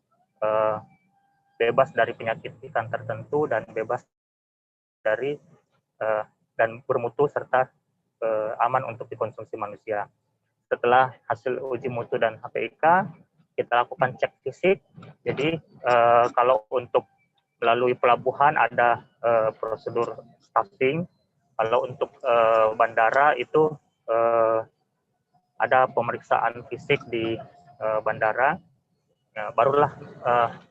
bebas dari penyakit ikan tertentu dan bebas dari dan bermutu serta aman untuk dikonsumsi manusia. Setelah hasil uji mutu dan HPIK, kita lakukan cek fisik. Jadi kalau untuk melalui pelabuhan ada prosedur staffing. Kalau untuk bandara itu ada pemeriksaan fisik di bandara, barulah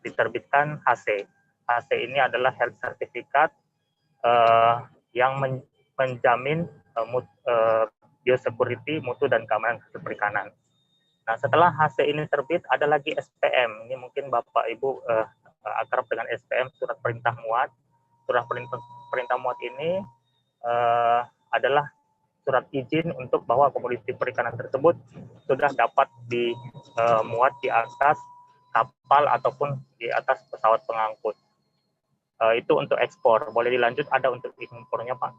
diterbitkan HC. HC ini adalah health certificate yang menjamin biosecurity, mutu dan keamanan hasil perikanan. Nah, setelah HC ini terbit, ada lagi SPM. Ini mungkin Bapak Ibu akrab dengan SPM, surat perintah muat. Surat perintah muat ini adalah surat izin untuk bahwa komoditi perikanan tersebut sudah dapat dimuat di atas kapal ataupun di atas pesawat pengangkut. Itu untuk ekspor. Boleh dilanjut, ada untuk impornya, Pak.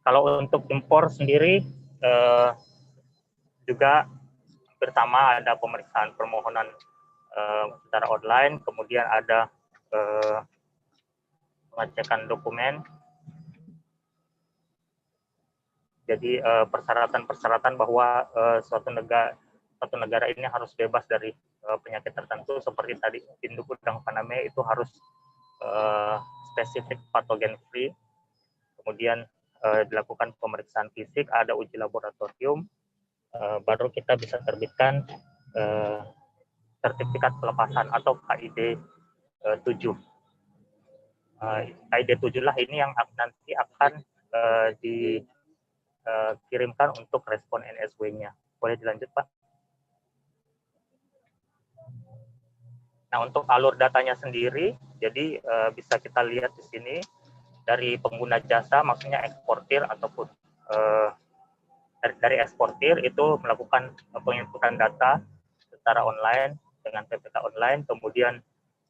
Kalau untuk impor sendiri juga bersama ada pemeriksaan permohonan secara online, kemudian ada pengecekan dokumen. Jadi persyaratan-persyaratan bahwa suatu negara ini harus bebas dari penyakit tertentu seperti tadi induk udang faname itu harus spesifik patogen free. Kemudian dilakukan pemeriksaan fisik, ada uji laboratorium, baru kita bisa terbitkan sertifikat pelepasan atau KID 7. KID 7 lah ini yang nanti akan dikirimkan untuk respon NSW-nya. Boleh dilanjut, Pak? Nah, untuk alur datanya sendiri, jadi bisa kita lihat di sini dari pengguna jasa, maksudnya eksportir ataupun dari eksportir itu melakukan penginputan data secara online dengan PPK online, kemudian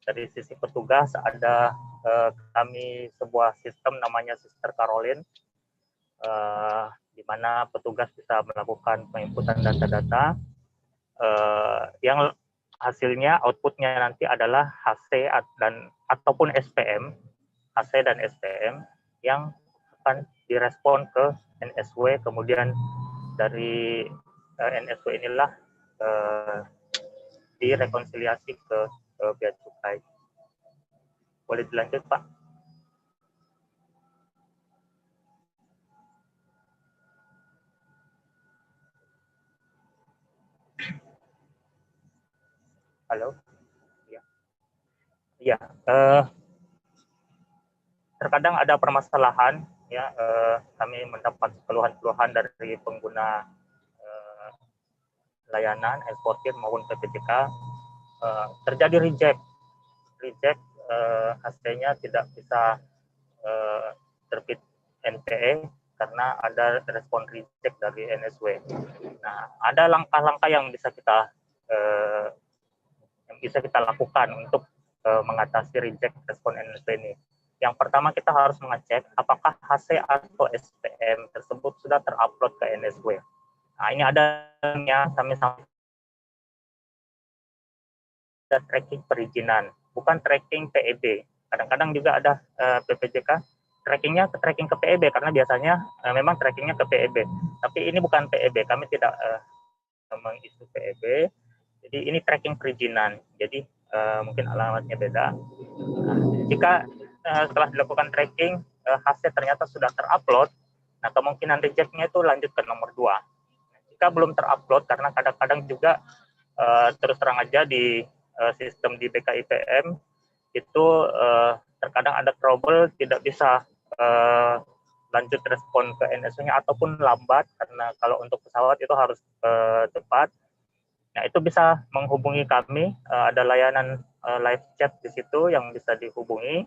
dari sisi petugas ada kami sebuah sistem namanya Sister Caroline, di mana petugas bisa melakukan penginputan data-data yang hasilnya outputnya nanti adalah HC dan ataupun SPM, HC dan SPM yang akan direspon ke NSW, kemudian dari NSW inilah direkonsiliasi ke bea cukai. Boleh dilanjut, Pak? Halo? Ya. Ya, terkadang ada permasalahan, ya, kami mendapat keluhan-keluhan dari pengguna layanan eksportir maupun PPJK, terjadi reject hasilnya tidak bisa terbit NPE karena ada respon reject dari NSW. Nah, ada langkah-langkah yang bisa kita lakukan untuk mengatasi reject respon NSW ini. Yang pertama, kita harus mengecek apakah HC atau SPM tersebut sudah terupload ke NSW. Nah, ini adanya kami tracking perizinan, bukan tracking PEB. Kadang-kadang juga ada PPJK trackingnya ke tracking ke PEB karena biasanya memang trackingnya ke PEB. Tapi ini bukan PEB, kami tidak mengisu PEB. Jadi ini tracking perizinan. Jadi mungkin alamatnya beda. Nah, jika setelah dilakukan tracking hasil ternyata sudah terupload, nah kemungkinan rejectnya itu lanjut ke nomor 2. Jika belum terupload, karena kadang-kadang juga terus terang aja di sistem di BKIPM itu terkadang ada trouble, tidak bisa lanjut respon ke NSW-nya ataupun lambat, karena kalau untuk pesawat itu harus cepat. Nah, itu bisa menghubungi kami, ada layanan live chat di situ yang bisa dihubungi.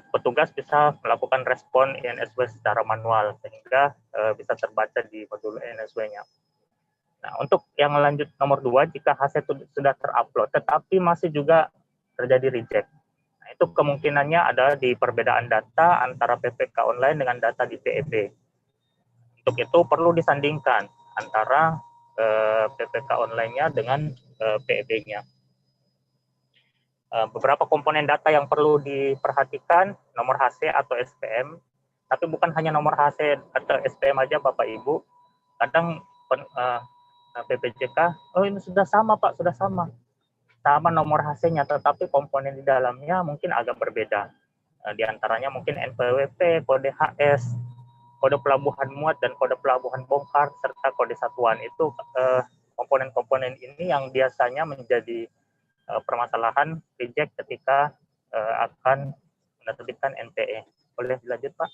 Petugas bisa melakukan respon NSW secara manual sehingga bisa terbaca di modul NSW-nya. Nah, untuk yang lanjut nomor 2, jika hasil sudah terupload tetapi masih juga terjadi reject. Nah, itu kemungkinannya ada di perbedaan data antara PPK online dengan data di PEB. Untuk itu perlu disandingkan antara PPK online-nya dengan PEB-nya. Beberapa komponen data yang perlu diperhatikan, nomor HC atau SPM, tapi bukan hanya nomor HC atau SPM aja Bapak Ibu. Kadang PPJK, oh ini sudah sama Pak, sudah sama nomor HC-nya, tetapi komponen di dalamnya mungkin agak berbeda. Di antaranya mungkin NPWP, kode HS, kode pelabuhan muat dan kode pelabuhan bongkar, serta kode satuan. Itu komponen-komponen ini yang biasanya menjadi permasalahan reject ketika akan menerbitkan NPE. Boleh dilanjut Pak?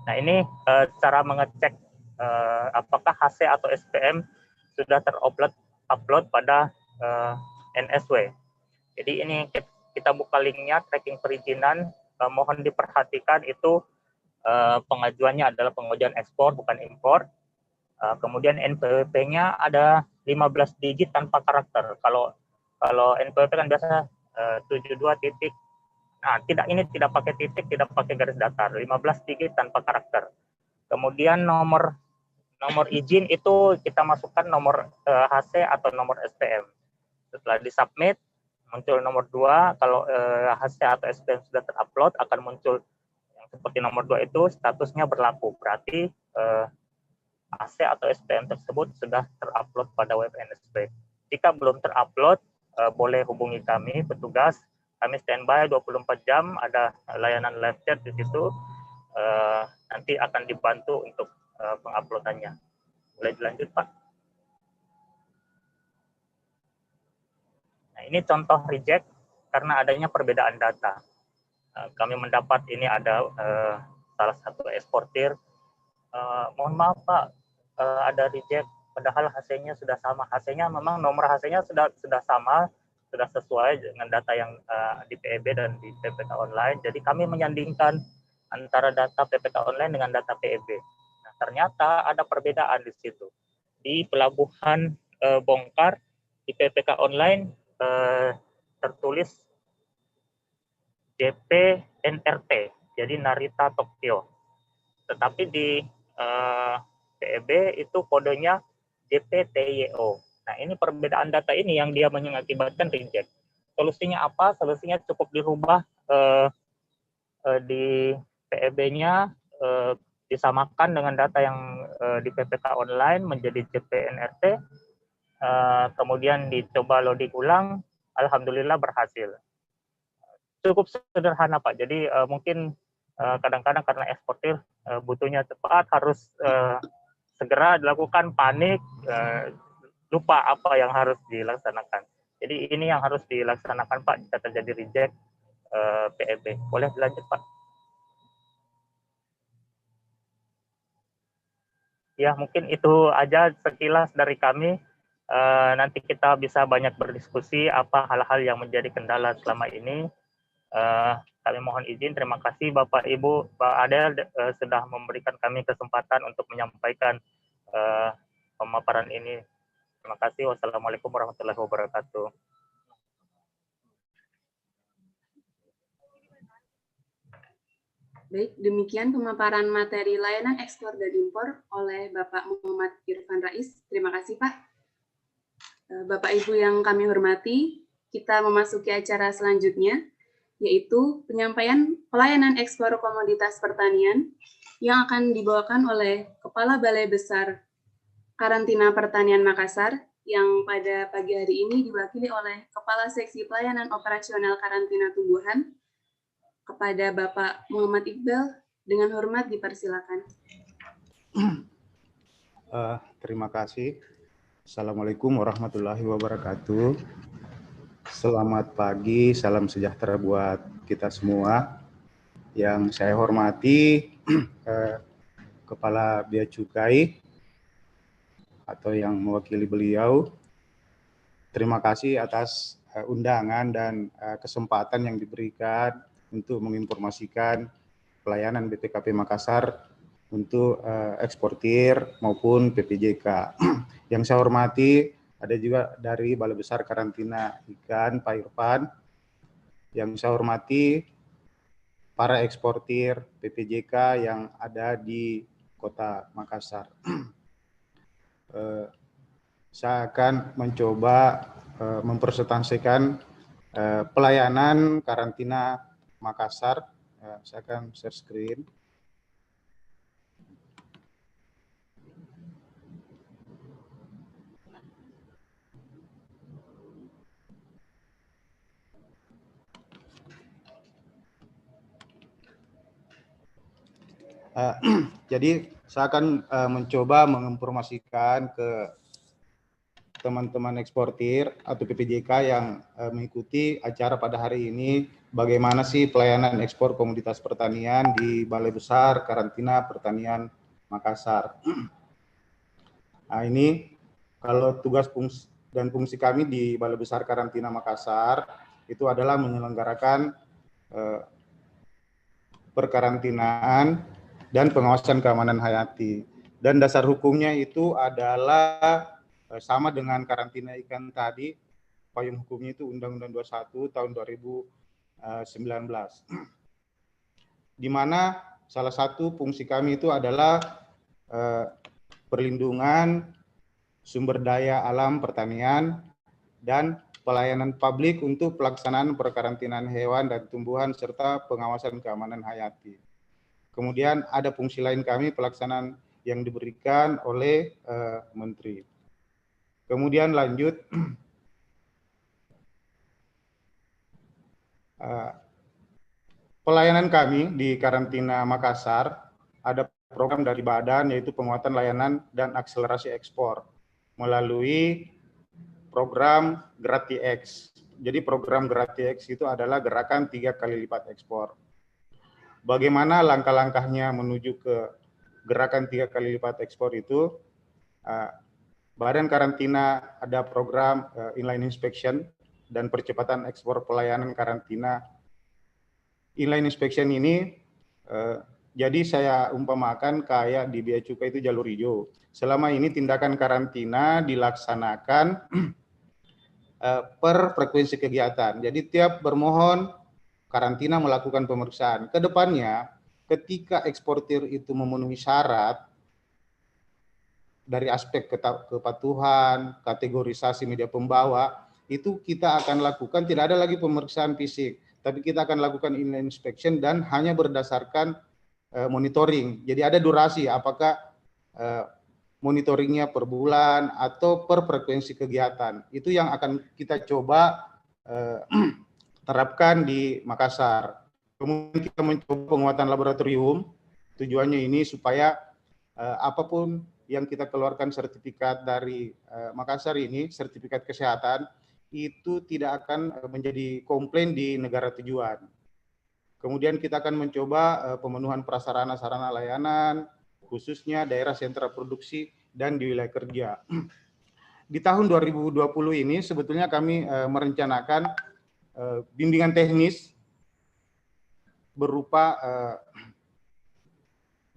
Nah, ini cara mengecek apakah HC atau SPM sudah terupload pada NSW. Jadi ini kita buka linknya, tracking perizinan. Mohon diperhatikan itu pengajuannya adalah pengajuan ekspor bukan impor. Kemudian NPWP-nya ada 15 digit tanpa karakter. Kalau NPWP kan biasa 72 titik. Nah, ini tidak pakai titik, tidak pakai garis datar, 15 digit tanpa karakter. Kemudian nomor izin itu kita masukkan nomor HC atau nomor SPM. Setelah disubmit, muncul nomor 2. Kalau HC atau SPM sudah terupload, akan muncul yang seperti nomor 2 itu statusnya berlaku. Berarti HC atau SPM tersebut sudah terupload pada web NSW. Jika belum terupload, boleh hubungi kami, petugas. Kami standby 24 jam, ada layanan live chat di situ. Nanti akan dibantu untuk penguploadannya. Boleh dilanjut, Pak? Nah, ini contoh reject karena adanya perbedaan data. Kami mendapat ini ada salah satu eksportir. Mohon maaf, Pak, ada reject, padahal HC-nya sudah sama. HC-nya memang nomor HC-nya sudah sama, sudah sesuai dengan data yang di PEB dan di PPK online. Jadi kami menyandingkan antara data PPK online dengan data PEB. Nah, ternyata ada perbedaan di situ. Di pelabuhan bongkar di PPK online tertulis JPNRT, jadi Narita Tokyo. Tetapi di PEB itu kodenya JPTYO. Nah, ini perbedaan data ini yang dia mengakibatkan reject. Solusinya apa? Solusinya cukup dirubah di PEB-nya, disamakan dengan data yang di PPK online menjadi JPNRT, kemudian dicoba loading ulang, alhamdulillah berhasil. Cukup sederhana Pak, jadi mungkin kadang-kadang karena eksportir butuhnya cepat, harus segera dilakukan, panik, lupa apa yang harus dilaksanakan. Jadi ini yang harus dilaksanakan Pak jika terjadi reject PEB. Boleh dilanjut Pak? Ya, mungkin itu aja sekilas dari kami. Nanti kita bisa banyak berdiskusi apa hal-hal yang menjadi kendala selama ini. Kami mohon izin, terima kasih Bapak Ibu, Pak Adel sudah memberikan kami kesempatan untuk menyampaikan pemaparan ini. Terima kasih. Wassalamualaikum warahmatullahi wabarakatuh. Baik, demikian pemaparan materi layanan ekspor dan impor oleh Bapak Muhammad Irfan Rais. Terima kasih Pak. Bapak Ibu yang kami hormati, kita memasuki acara selanjutnya, yaitu penyampaian pelayanan ekspor komoditas pertanian yang akan dibawakan oleh Kepala Balai Besar Karantina Pertanian Makassar, yang pada pagi hari ini diwakili oleh Kepala Seksi Pelayanan Operasional Karantina Tumbuhan, kepada Bapak Muhammad Iqbal. Dengan hormat dipersilakan. Terima kasih. Assalamualaikum warahmatullahi wabarakatuh. Selamat pagi, salam sejahtera buat kita semua. Yang saya hormati Kepala Bea Cukai atau yang mewakili beliau, terima kasih atas undangan dan kesempatan yang diberikan untuk menginformasikan pelayanan BPKP Makassar untuk eksportir maupun PPJK. Yang saya hormati ada juga dari Balai Besar Karantina Ikan, Pak Irfan. Yang saya hormati para eksportir PPJK yang ada di Kota Makassar. Saya akan mencoba mempresentasikan pelayanan karantina Makassar. Saya akan share screen. Jadi saya akan mencoba menginformasikan ke teman-teman eksportir atau PPJK yang mengikuti acara pada hari ini, bagaimana sih pelayanan ekspor komoditas pertanian di Balai Besar Karantina Pertanian Makassar. Nah, ini kalau tugas dan fungsi kami di Balai Besar Karantina Makassar itu adalah menyelenggarakan perkarantinaan dan pengawasan keamanan hayati. Dan dasar hukumnya itu adalah sama dengan karantina ikan tadi, payung hukumnya itu Undang-Undang 21 tahun 2019. Di mana salah satu fungsi kami itu adalah perlindungan sumber daya alam pertanian dan pelayanan publik untuk pelaksanaan perkarantinaan hewan dan tumbuhan serta pengawasan keamanan hayati. Kemudian ada fungsi lain kami pelaksanaan yang diberikan oleh Menteri. Kemudian lanjut, pelayanan kami di Karantina Makassar ada program dari Badan yaitu penguatan layanan dan akselerasi ekspor melalui program GratiX. Jadi program GratiX itu adalah gerakan 3 kali lipat ekspor. Bagaimana langkah-langkahnya menuju ke gerakan 3 kali lipat ekspor itu? Badan Karantina ada program inline inspection dan percepatan ekspor pelayanan karantina. Inline inspection ini Jadi saya umpamakan kayak di Bea Cukai itu jalur hijau. Selama ini tindakan karantina dilaksanakan per frekuensi kegiatan. Jadi tiap bermohon karantina melakukan pemeriksaan. Kedepannya ketika eksportir itu memenuhi syarat dari aspek kepatuhan, kategorisasi media pembawa, itu kita akan lakukan, tidak ada lagi pemeriksaan fisik, tapi kita akan lakukan inline inspection dan hanya berdasarkan monitoring. Jadi ada durasi, apakah monitoringnya per bulan atau per frekuensi kegiatan. Itu yang akan kita coba terapkan di Makassar. Kemudian kita mencoba penguatan laboratorium. Tujuannya ini supaya apapun yang kita keluarkan sertifikat dari Makassar ini, sertifikat kesehatan, itu tidak akan menjadi komplain di negara tujuan. Kemudian kita akan mencoba pemenuhan prasarana sarana layanan, khususnya daerah sentra produksi dan di wilayah kerja. Di tahun 2020 ini sebetulnya kami merencanakan bimbingan teknis berupa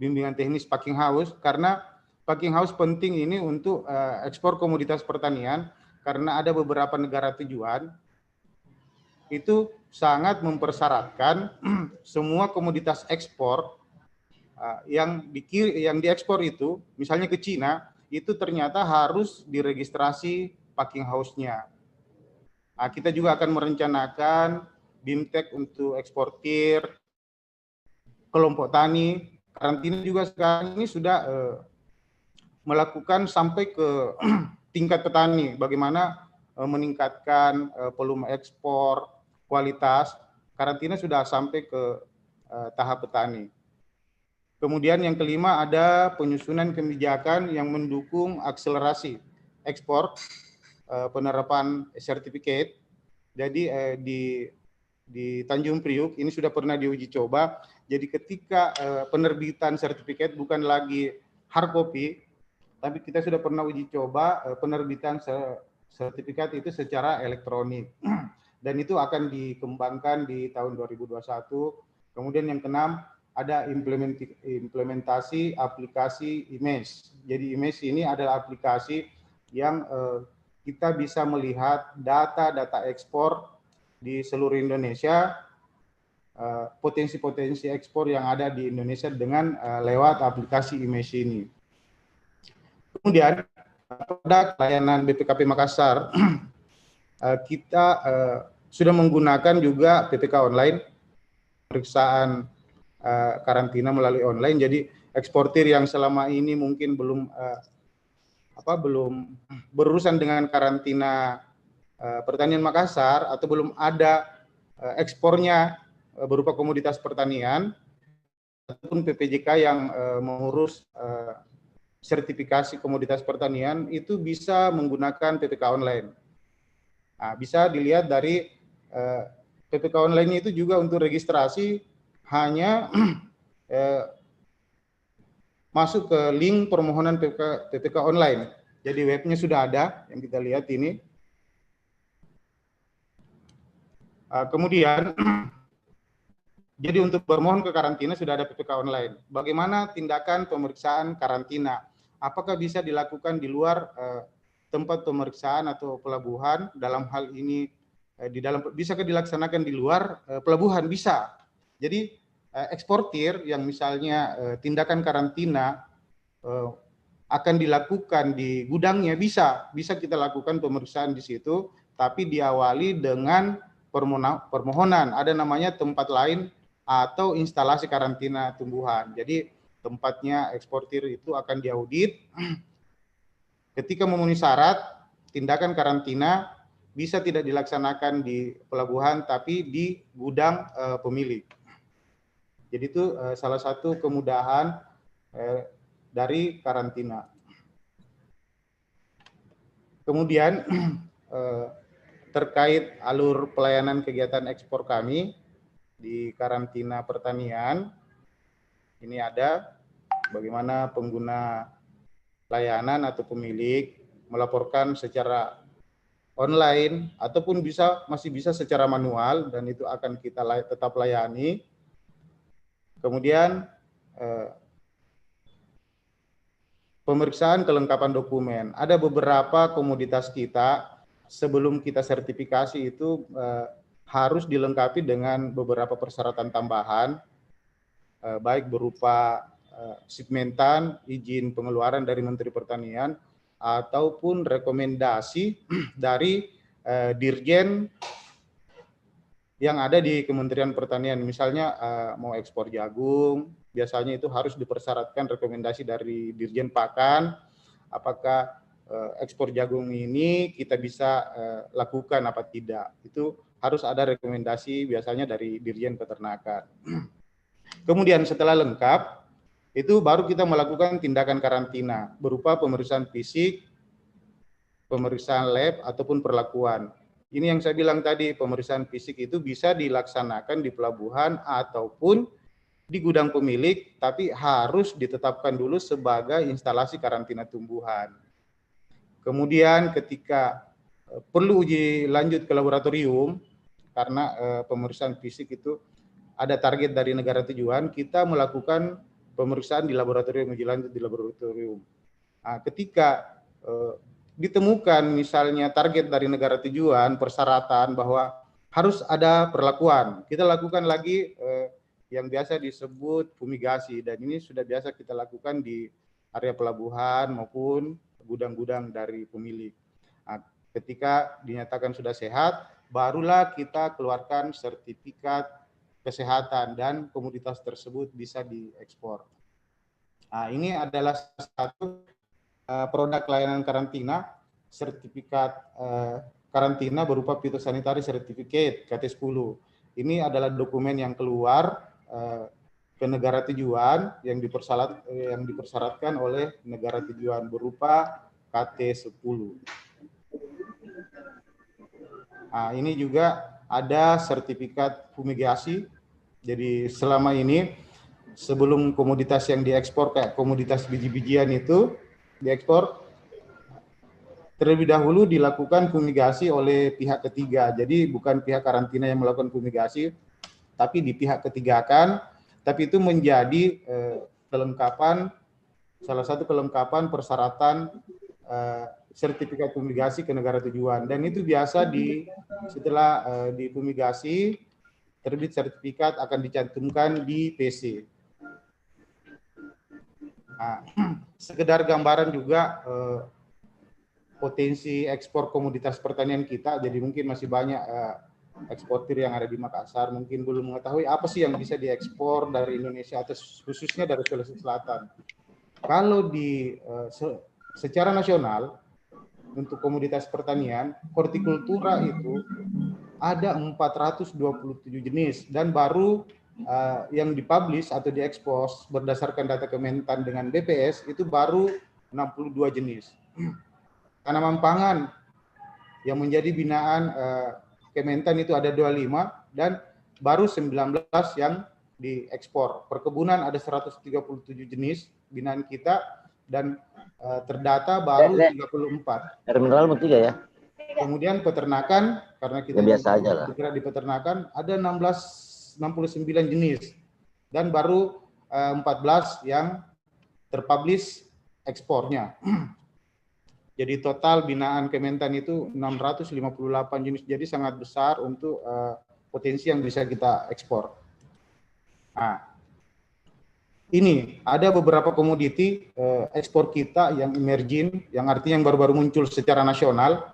bimbingan teknis packing house, karena packing house penting ini untuk ekspor komoditas pertanian, karena ada beberapa negara tujuan itu sangat mempersyaratkan semua komoditas ekspor yang diekspor itu, misalnya ke Cina, itu ternyata harus diregistrasi packing house-nya. Nah, kita juga akan merencanakan BIMTEK untuk eksportir, kelompok tani, karantina juga sekarang ini sudah melakukan sampai ke tingkat petani, bagaimana meningkatkan volume ekspor, kualitas. Karantina sudah sampai ke tahap petani. Kemudian yang kelima ada penyusunan kebijakan yang mendukung akselerasi ekspor, penerapan sertifikat. Jadi di Tanjung Priuk ini sudah pernah diuji coba. Jadi ketika penerbitan sertifikat bukan lagi hard copy, tapi kita sudah pernah uji coba penerbitan sertifikat itu secara elektronik. Dan itu akan dikembangkan di tahun 2021. Kemudian yang keenam, ada implementasi aplikasi IMES. Jadi IMES ini adalah aplikasi yang kita bisa melihat data-data ekspor di seluruh Indonesia, potensi-potensi ekspor yang ada di Indonesia dengan lewat aplikasi IMES ini. Kemudian pada layanan BPKP Makassar, kita sudah menggunakan juga PPK online, pemeriksaan karantina melalui online. Jadi eksportir yang selama ini mungkin belum berurusan dengan karantina pertanian Makassar atau belum ada ekspornya berupa komoditas pertanian ataupun PPJK yang mengurus sertifikasi komoditas pertanian, itu bisa menggunakan PPK online. Nah, bisa dilihat dari PPK online itu juga untuk registrasi hanya masuk ke link permohonan PPK online. Jadi webnya sudah ada yang kita lihat ini. Kemudian jadi untuk bermohon ke karantina sudah ada PPK online. Bagaimana tindakan pemeriksaan karantina? Apakah bisa dilakukan di luar tempat pemeriksaan atau pelabuhan? Dalam hal ini bisakah dilaksanakan di luar pelabuhan? Bisa. Jadi eksportir yang misalnya tindakan karantina akan dilakukan di gudangnya, bisa kita lakukan pemeriksaan di situ, tapi diawali dengan permohonan. Ada namanya tempat lain atau instalasi karantina tumbuhan. Jadi tempatnya eksportir itu akan diaudit. Ketika memenuhi syarat, tindakan karantina bisa tidak dilaksanakan di pelabuhan, tapi di gudang pemilik. Jadi itu salah satu kemudahan dari karantina. Kemudian terkait alur pelayanan kegiatan ekspor kami di karantina pertanian, ini ada bagaimana pengguna layanan atau pemilik melaporkan secara online ataupun masih bisa secara manual, dan itu akan kita tetap layani. Kemudian pemeriksaan kelengkapan dokumen. Ada beberapa komoditas kita sebelum kita sertifikasi itu harus dilengkapi dengan beberapa persyaratan tambahan, baik berupa shipmentan, izin pengeluaran dari Menteri Pertanian, ataupun rekomendasi dari dirjen yang ada di Kementerian Pertanian. Misalnya mau ekspor jagung, biasanya itu harus dipersyaratkan rekomendasi dari Dirjen Pakan, apakah ekspor jagung ini kita bisa lakukan apa tidak. Itu harus ada rekomendasi biasanya dari Dirjen Peternakan. Kemudian setelah lengkap, itu baru kita melakukan tindakan karantina berupa pemeriksaan fisik, pemeriksaan lab, ataupun perlakuan. Ini yang saya bilang tadi, pemeriksaan fisik itu bisa dilaksanakan di pelabuhan ataupun di gudang pemilik, tapi harus ditetapkan dulu sebagai instalasi karantina tumbuhan. Kemudian ketika perlu uji lanjut ke laboratorium, karena pemeriksaan fisik itu ada target dari negara tujuan, kita melakukan pemeriksaan di laboratorium, uji lanjut di laboratorium. Nah, ketika ditemukan misalnya target dari negara tujuan, persyaratan bahwa harus ada perlakuan, kita lakukan lagi yang biasa disebut fumigasi, dan ini sudah biasa kita lakukan di area pelabuhan maupun gudang-gudang dari pemilik. Nah, ketika dinyatakan sudah sehat, barulah kita keluarkan sertifikat kesehatan dan komoditas tersebut bisa diekspor. Nah, ini adalah satu produk layanan karantina, sertifikat karantina berupa phytosanitary certificate KT10. Ini adalah dokumen yang keluar ke negara tujuan yang dipersyaratkan oleh negara tujuan berupa KT10. Nah, ini juga ada sertifikat fumigasi. Jadi selama ini sebelum komoditas yang diekspor kayak komoditas biji-bijian itu diekspor, terlebih dahulu dilakukan fumigasi oleh pihak ketiga. Jadi bukan pihak karantina yang melakukan fumigasi, tapi di pihak ketiga kan. Tapi itu menjadi kelengkapan, salah satu kelengkapan persyaratan sertifikat fumigasi ke negara tujuan. Dan itu biasa setelah difumigasi, terbit sertifikat akan dicantumkan di PC. Nah, sekedar gambaran juga potensi ekspor komoditas pertanian kita, jadi mungkin masih banyak eksportir yang ada di Makassar mungkin belum mengetahui apa sih yang bisa diekspor dari Indonesia atau khususnya dari Sulawesi Selatan. Kalau secara nasional untuk komoditas pertanian, hortikultura itu ada 427 jenis, dan baru yang dipublish atau diekspos berdasarkan data Kementan dengan BPS itu baru 62 jenis. Tanaman pangan yang menjadi binaan Kementan itu ada 25, dan baru 19 yang diekspor. Perkebunan ada 137 jenis binaan kita, dan terdata baru 34. Air mineral 3 ya. Kemudian peternakan, karena kita biasa aja lah. Bergerak di peternakan, ada 69 jenis, dan baru 14 yang terpublish ekspornya. Jadi total binaan Kementan itu 658 jenis, jadi sangat besar untuk potensi yang bisa kita ekspor. Nah, ini ada beberapa komoditi ekspor kita yang emerging, yang artinya yang baru-baru muncul secara nasional.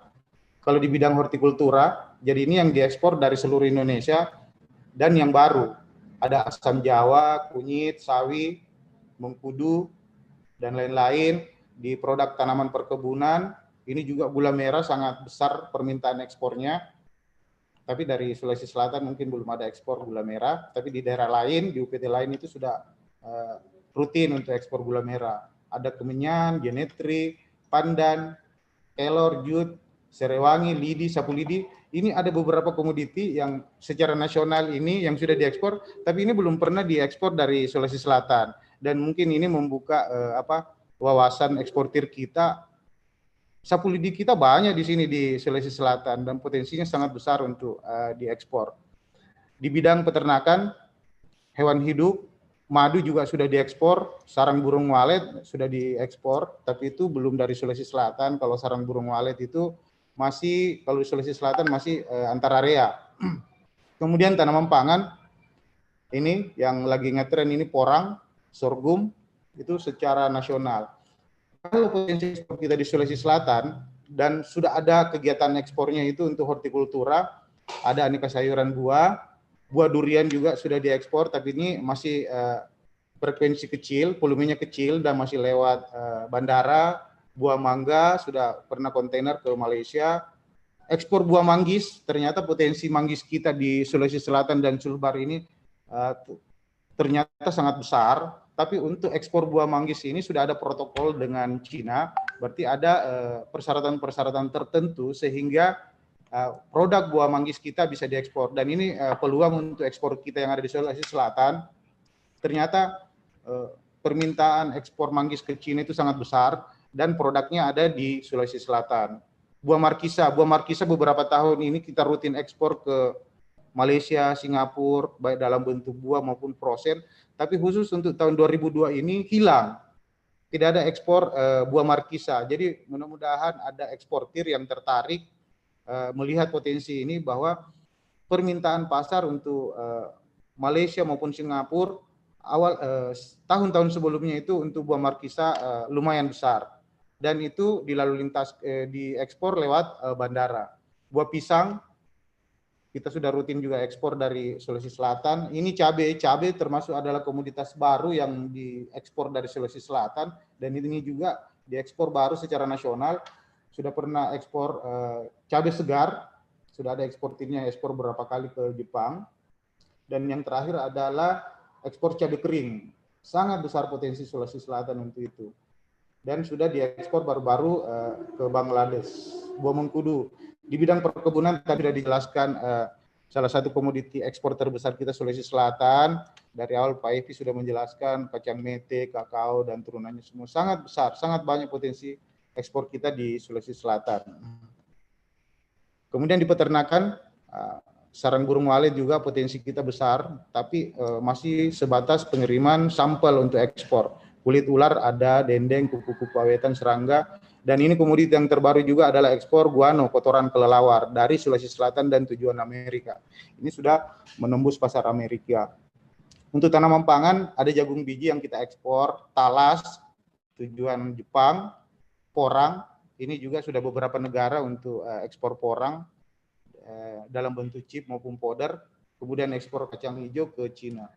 Kalau di bidang hortikultura, jadi ini yang diekspor dari seluruh Indonesia, dan yang baru ada asam jawa, kunyit, sawi, mengkudu, dan lain-lain. Di produk tanaman perkebunan ini juga gula merah sangat besar permintaan ekspornya, tapi dari Sulawesi Selatan mungkin belum ada ekspor gula merah, tapi di daerah lain, di UPT lain itu sudah rutin untuk ekspor gula merah. Ada kemenyan, genetri, pandan, kelor, jut, serewangi, lidi, sapu lidi. Ini ada beberapa komoditi yang secara nasional ini yang sudah diekspor, tapi ini belum pernah diekspor dari Sulawesi Selatan. Dan mungkin ini membuka wawasan eksportir kita. Sapu lidi kita banyak di sini di Sulawesi Selatan, dan potensinya sangat besar untuk diekspor. Di bidang peternakan, hewan hidup madu juga sudah diekspor, sarang burung walet sudah diekspor, tapi itu belum dari Sulawesi Selatan. Kalau sarang burung walet itu masih, kalau di Sulawesi Selatan masih antar area. Kemudian tanaman pangan, ini yang lagi ngetren ini porang, sorghum, itu secara nasional. Kalau potensi ekspor kita di Sulawesi Selatan, dan sudah ada kegiatan ekspornya itu untuk hortikultura, ada aneka sayuran buah durian juga sudah diekspor, tapi ini masih frekuensi kecil, volumenya kecil, dan masih lewat bandara. Buah mangga sudah pernah kontainer ke Malaysia. Ekspor buah manggis, ternyata potensi manggis kita di Sulawesi Selatan dan Sulbar ini ternyata sangat besar. Tapi untuk ekspor buah manggis ini sudah ada protokol dengan Cina, berarti ada persyaratan-persyaratan tertentu sehingga produk buah manggis kita bisa diekspor. Dan ini peluang untuk ekspor kita yang ada di Sulawesi Selatan. Ternyata permintaan ekspor manggis ke Cina itu sangat besar dan produknya ada di Sulawesi Selatan. Buah markisa beberapa tahun ini kita rutin ekspor ke Malaysia, Singapura, baik dalam bentuk buah maupun frozen. Tapi khusus untuk tahun 2002 ini hilang. Tidak ada ekspor buah markisa. Jadi mudah-mudahan ada eksportir yang tertarik melihat potensi ini bahwa permintaan pasar untuk Malaysia maupun Singapura awal tahun-tahun sebelumnya itu untuk buah markisa lumayan besar. Dan itu di lalu lintas diekspor lewat bandara. Buah pisang kita sudah rutin juga ekspor dari Sulawesi Selatan. Ini cabai termasuk adalah komoditas baru yang diekspor dari Sulawesi Selatan, dan ini juga diekspor baru secara nasional. Sudah pernah ekspor cabai segar, sudah ada eksportirnya, ekspor beberapa kali ke Jepang. Dan yang terakhir adalah ekspor cabai kering. Sangat besar potensi Sulawesi Selatan untuk itu. Dan sudah diekspor baru-baru ke Bangladesh. Buah mengkudu. Di bidang perkebunan tadi sudah dijelaskan salah satu komoditi ekspor terbesar kita Sulawesi Selatan. Dari awal Pak Evi sudah menjelaskan kacang mete, kakao, dan turunannya semua sangat besar, sangat banyak potensi ekspor kita di Sulawesi Selatan. Kemudian di peternakan, sarang burung walet juga potensi kita besar, tapi masih sebatas pengiriman sampel untuk ekspor. Kulit ular ada, dendeng, kupu-kupu awetan, serangga. Dan ini komoditi yang terbaru juga adalah ekspor guano, kotoran kelelawar dari Sulawesi Selatan dan tujuan Amerika. Ini sudah menembus pasar Amerika. Untuk tanaman pangan, ada jagung biji yang kita ekspor, talas, tujuan Jepang, porang, ini juga sudah beberapa negara untuk ekspor porang dalam bentuk chip maupun powder, kemudian ekspor kacang hijau ke Cina.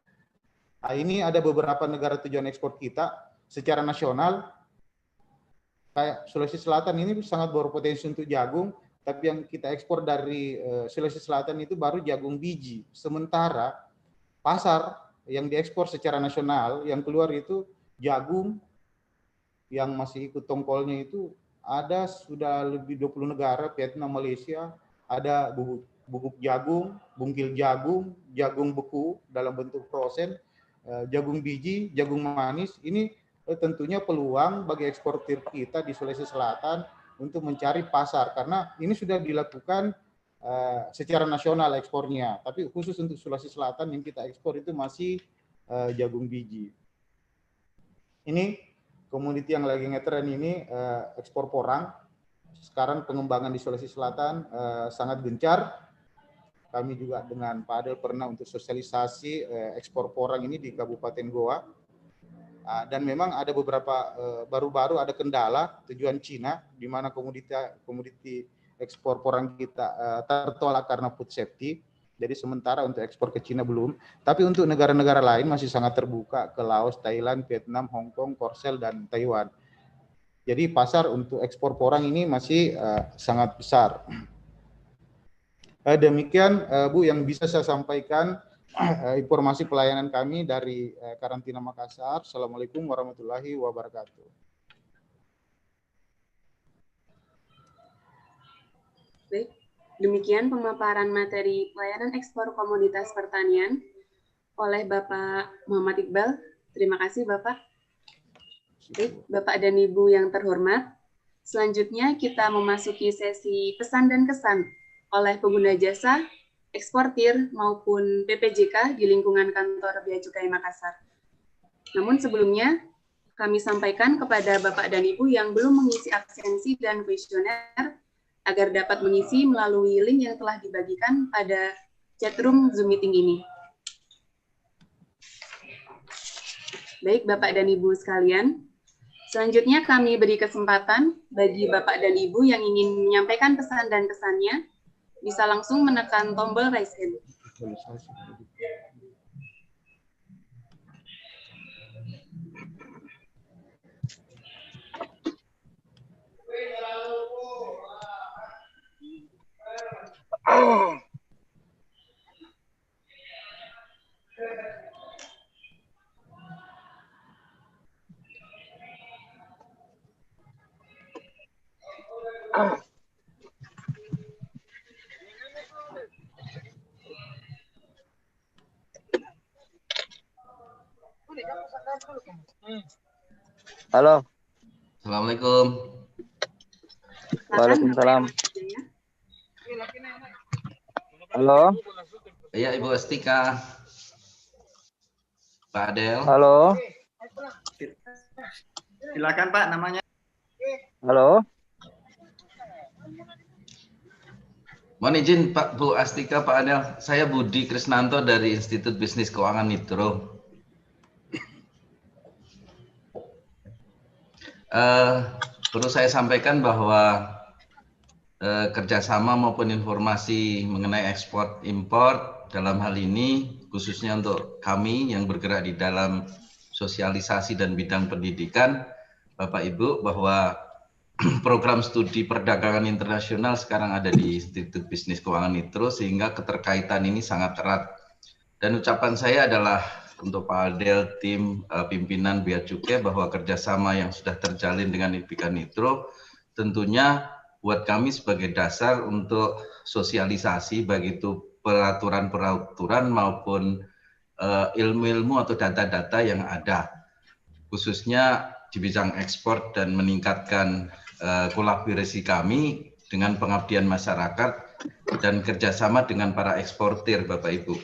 Nah, ini ada beberapa negara tujuan ekspor kita secara nasional. Kayak Sulawesi Selatan ini sangat berpotensi untuk jagung, tapi yang kita ekspor dari Sulawesi Selatan itu baru jagung biji. Sementara pasar yang diekspor secara nasional, yang keluar itu jagung, yang masih ikut tongkolnya itu ada sudah lebih 20 negara, Vietnam, Malaysia, ada bubuk jagung, bungkil jagung, jagung beku dalam bentuk frozen, jagung biji, jagung manis. Ini tentunya peluang bagi eksportir kita di Sulawesi Selatan untuk mencari pasar, karena ini sudah dilakukan secara nasional ekspornya, tapi khusus untuk Sulawesi Selatan yang kita ekspor itu masih jagung biji. Ini komoditi yang lagi ngetren ini ekspor porang. Sekarang pengembangan di Sulawesi Selatan sangat gencar. Kami juga dengan Pak Adel pernah untuk sosialisasi ekspor porang ini di Kabupaten Goa. Dan memang ada beberapa baru-baru ada kendala tujuan Cina, di mana komoditi ekspor porang kita tertolak karena food safety. Jadi sementara untuk ekspor ke Cina belum, tapi untuk negara-negara lain masih sangat terbuka ke Laos, Thailand, Vietnam, Hong Kong, Korsel, dan Taiwan. Jadi pasar untuk ekspor porang ini masih sangat besar. Demikian Bu yang bisa saya sampaikan informasi pelayanan kami dari Karantina Makassar. Assalamualaikum warahmatullahi wabarakatuh. Baik, demikian pemaparan materi pelayanan ekspor komoditas pertanian oleh Bapak Muhammad Iqbal. Terima kasih Bapak. Baik, Bapak dan Ibu yang terhormat, selanjutnya kita memasuki sesi pesan dan kesan oleh pengguna jasa, eksportir maupun PPJK di lingkungan kantor Bea Cukai Makassar. Namun sebelumnya, kami sampaikan kepada Bapak dan Ibu yang belum mengisi absensi dan kuesioner agar dapat mengisi melalui link yang telah dibagikan pada chatroom Zoom meeting ini. Baik, Bapak dan Ibu sekalian, selanjutnya kami beri kesempatan bagi Bapak dan Ibu yang ingin menyampaikan pesan dan kesannya, bisa langsung menekan tombol raise hand. Halo. Assalamualaikum. Waalaikumsalam. Halo. Iya, Ibu Astika. Pak Adel. Halo. Silakan Pak, namanya. Halo. Mohon izin Pak Bu Astika, Pak Adel. Saya Budi Krisnanto dari Institut Bisnis Keuangan Nitro. Perlu saya sampaikan bahwa kerjasama maupun informasi mengenai ekspor impor dalam hal ini khususnya untuk kami yang bergerak di dalam sosialisasi dan bidang pendidikan, Bapak Ibu, bahwa program studi perdagangan internasional sekarang ada di Institut Bisnis Keuangan Nitro sehingga keterkaitan ini sangat erat. Dan ucapan saya adalah untuk Pak Adel, tim pimpinan Bea Cukai bahwa kerjasama yang sudah terjalin dengan IPK Nitro tentunya buat kami sebagai dasar untuk sosialisasi baik itu peraturan-peraturan maupun ilmu-ilmu atau data-data yang ada, khususnya di bidang ekspor dan meningkatkan kolaborasi kami dengan pengabdian masyarakat dan kerjasama dengan para eksportir, Bapak Ibu.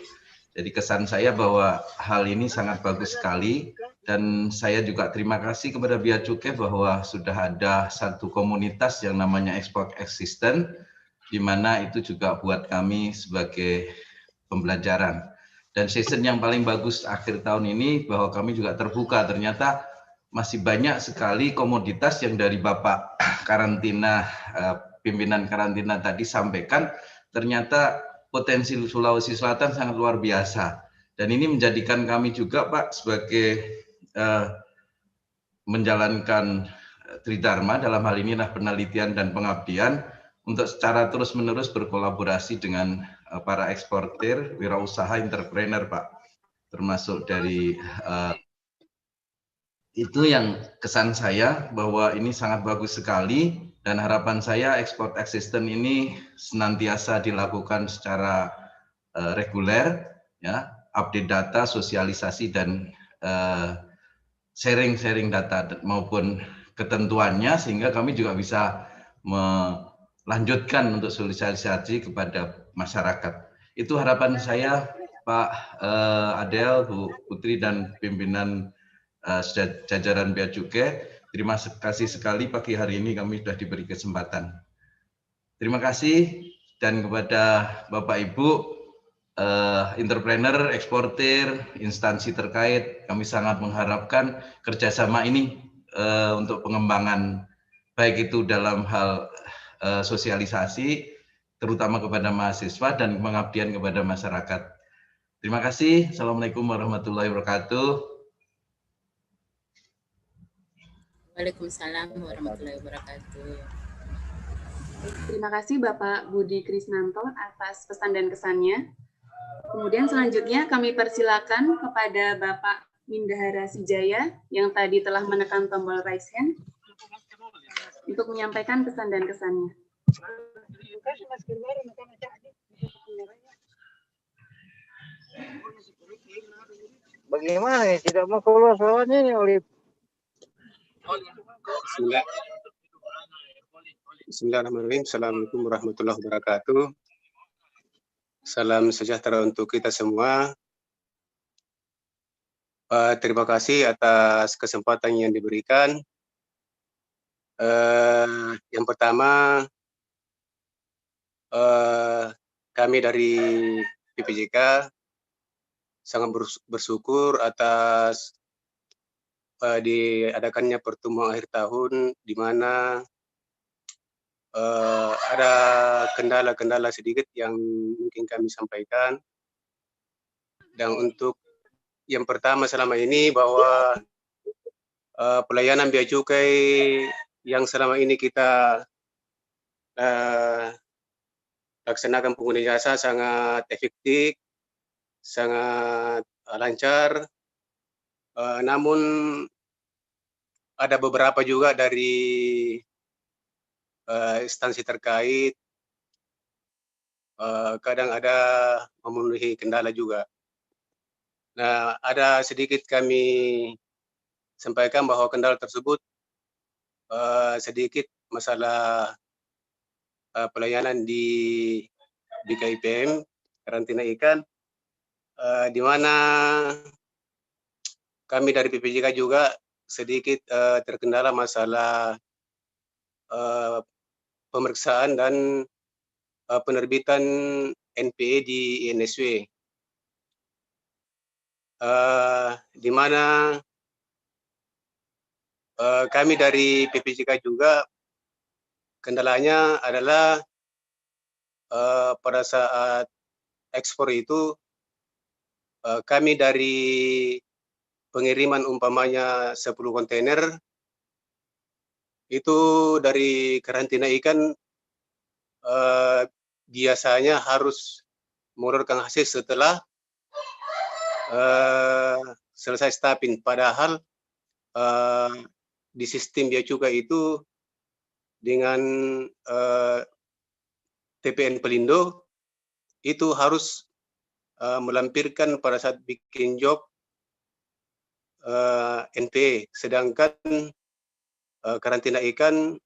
Jadi kesan saya bahwa hal ini sangat bagus sekali dan saya juga terima kasih kepada Bea Cukai bahwa sudah ada satu komunitas yang namanya Export Assistant, di mana itu juga buat kami sebagai pembelajaran. Dan season yang paling bagus akhir tahun ini bahwa kami juga terbuka, ternyata masih banyak sekali komoditas yang dari Bapak karantina, pimpinan karantina tadi sampaikan, ternyata potensi Sulawesi Selatan sangat luar biasa. Dan ini menjadikan kami juga Pak sebagai menjalankan Tridharma dalam hal ini adalah penelitian dan pengabdian untuk secara terus-menerus berkolaborasi dengan para eksportir, wirausaha, entrepreneur Pak. Termasuk dari itu yang kesan saya bahwa ini sangat bagus sekali. Dan harapan saya Export Assistant ini senantiasa dilakukan secara reguler, ya, update data, sosialisasi dan sharing data maupun ketentuannya sehingga kami juga bisa melanjutkan untuk sosialisasi kepada masyarakat. Itu harapan saya, Pak Adel, Bu Putri dan pimpinan jajaran Bea Cukai. Terima kasih sekali pagi hari ini kami sudah diberi kesempatan. Terima kasih dan kepada Bapak Ibu, entrepreneur, eksportir, instansi terkait, kami sangat mengharapkan kerjasama ini untuk pengembangan baik itu dalam hal sosialisasi, terutama kepada mahasiswa dan pengabdian kepada masyarakat. Terima kasih. Assalamualaikum warahmatullahi wabarakatuh. Waalaikumsalam warahmatullahi wabarakatuh. Terima kasih Bapak Budi Krisnanto atas pesan dan kesannya. Kemudian selanjutnya kami persilakan kepada Bapak Mindahara Sijaya yang tadi telah menekan tombol raise hand untuk menyampaikan pesan dan kesannya. Bagaimana ya? Tidak mau keluar suaranya ini, Olip. Bismillahirrahmanirrahim. Assalamualaikum warahmatullahi wabarakatuh. Salam sejahtera untuk kita semua. Terima kasih atas kesempatan yang diberikan. Yang pertama, kami dari PPJK sangat bersyukur atas diadakannya pertemuan akhir tahun, di mana ada kendala-kendala sedikit yang mungkin kami sampaikan. Dan untuk yang pertama selama ini bahwa pelayanan bea cukai yang selama ini kita laksanakan pengguna jasa sangat efektif, sangat lancar. Namun ada beberapa juga dari instansi terkait kadang ada memenuhi kendala juga. Nah, ada sedikit kami sampaikan bahwa kendala tersebut sedikit masalah pelayanan di BKIPM, karantina ikan, di mana kami dari PPJK juga sedikit terkendala masalah pemeriksaan dan penerbitan NPE di INSW. Di mana kami dari PPJK juga kendalanya adalah pada saat ekspor itu kami dari pengiriman umpamanya 10 kontainer itu dari karantina ikan biasanya harus mengeluarkan hasil setelah selesai stapin, padahal di sistem bea cukai itu dengan TPN Pelindo itu harus melampirkan pada saat bikin job NPE, sedangkan karantina ikan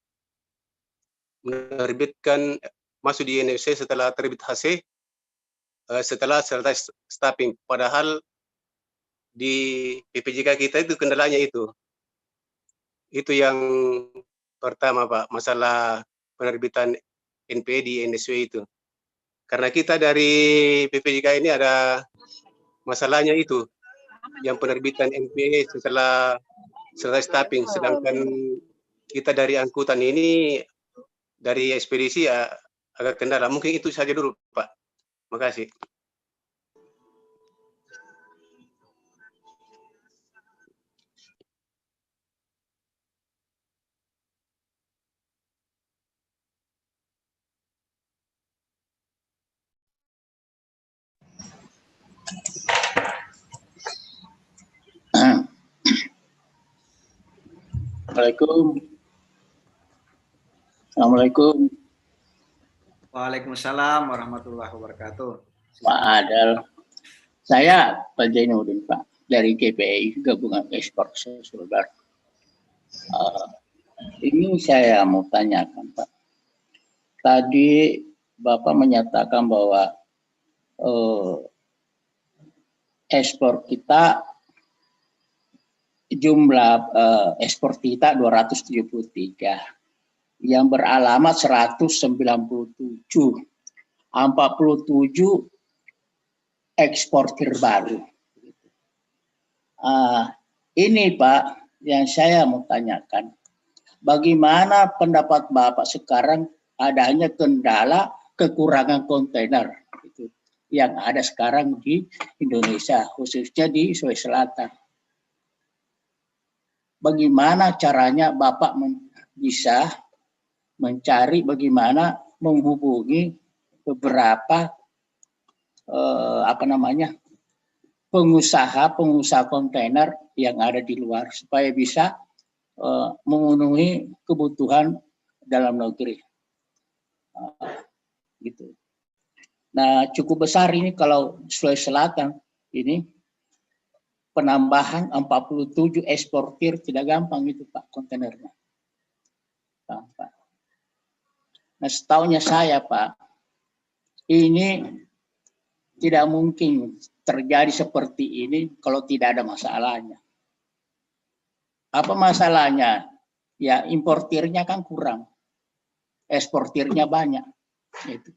menerbitkan masuk di INSW setelah terbit HC setelah selesai staffing, padahal di PPJK kita itu kendalanya itu yang pertama Pak, masalah penerbitan NPE di INSW itu, karena kita dari PPJK ini ada masalahnya itu yang penerbitan NPE setelah selesai staffing, sedangkan kita dari angkutan ini dari ekspedisi agak kendala. Mungkin itu saja dulu Pak. Terima kasih. Assalamualaikum. Waalaikumsalam warahmatullahi wabarakatuh. Pak Adel, saya Pak Zainuddin Pak dari GPI Gabungan Ekspor Sulbar. Ini saya mau tanyakan Pak. Tadi Bapak menyatakan bahwa ekspor kita jumlah ekspor kita 273 yang beralamat 197, 47 eksportir baru. Ini Pak yang saya mau tanyakan, bagaimana pendapat Bapak sekarang adanya kendala kekurangan kontainer yang ada sekarang di Indonesia, khususnya di Sulawesi Selatan. Bagaimana caranya Bapak bisa mencari bagaimana menghubungi beberapa pengusaha kontainer yang ada di luar supaya bisa memenuhi kebutuhan dalam negeri. Gitu. Nah, cukup besar ini kalau Sulawesi Selatan ini penambahan 47 eksportir tidak gampang itu Pak kontainernya. Pak. Nah, setahunya saya Pak, ini Tidak mungkin terjadi seperti ini kalau tidak ada masalahnya. Apa masalahnya? Ya importirnya kan kurang, eksportirnya banyak. Gitu.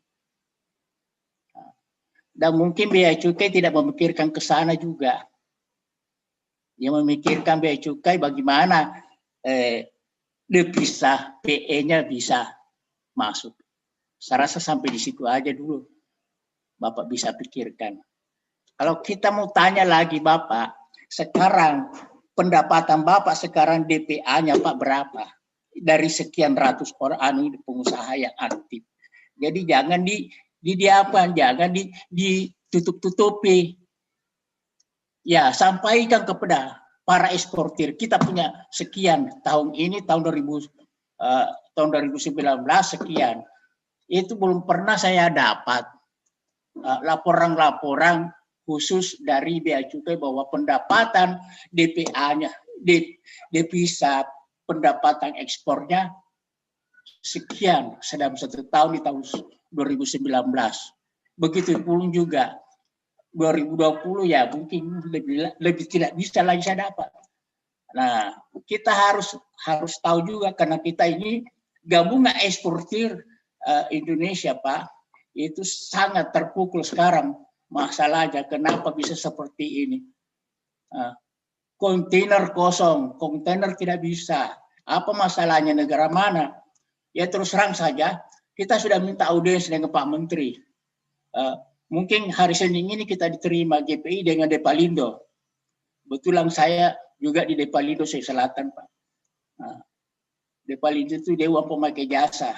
Dan mungkin bea cukai tidak memikirkan ke sana juga. Dia memikirkan bea cukai bagaimana devisa PE-nya bisa masuk. Saya rasa sampai di situ aja dulu Bapak bisa pikirkan. Kalau kita mau tanya lagi Bapak, sekarang pendapatan Bapak sekarang DPA-nya Pak berapa? Dari sekian ratus orang pengusaha yang aktif. Jadi jangan jangan ditutup-tutupi. Ya, sampaikan kepada para eksportir. Kita punya sekian tahun ini, tahun 2019 sekian. Itu belum pernah saya dapat laporan-laporan khusus dari bea cukai bahwa pendapatan DPA-nya, devisa pendapatan ekspornya sekian sedang 1 tahun di tahun 2019. Begitu pun juga 2020 ya mungkin lebih tidak bisa lagi saya dapat. Nah, kita harus tahu juga karena kita ini gabungan eksportir Indonesia Pak, itu sangat terpukul sekarang masalahnya kenapa bisa seperti ini. Kontainer kosong, kontainer tidak bisa. Apa masalahnya, negara mana? Ya terus terang saja, kita sudah minta audiens dengan Pak Menteri. Mungkin hari Senin ini kita diterima GPI dengan Depalindo. Betulan saya juga di Depalindo Selatan, Pak. Depalindo itu Dewan Pemakai Jasa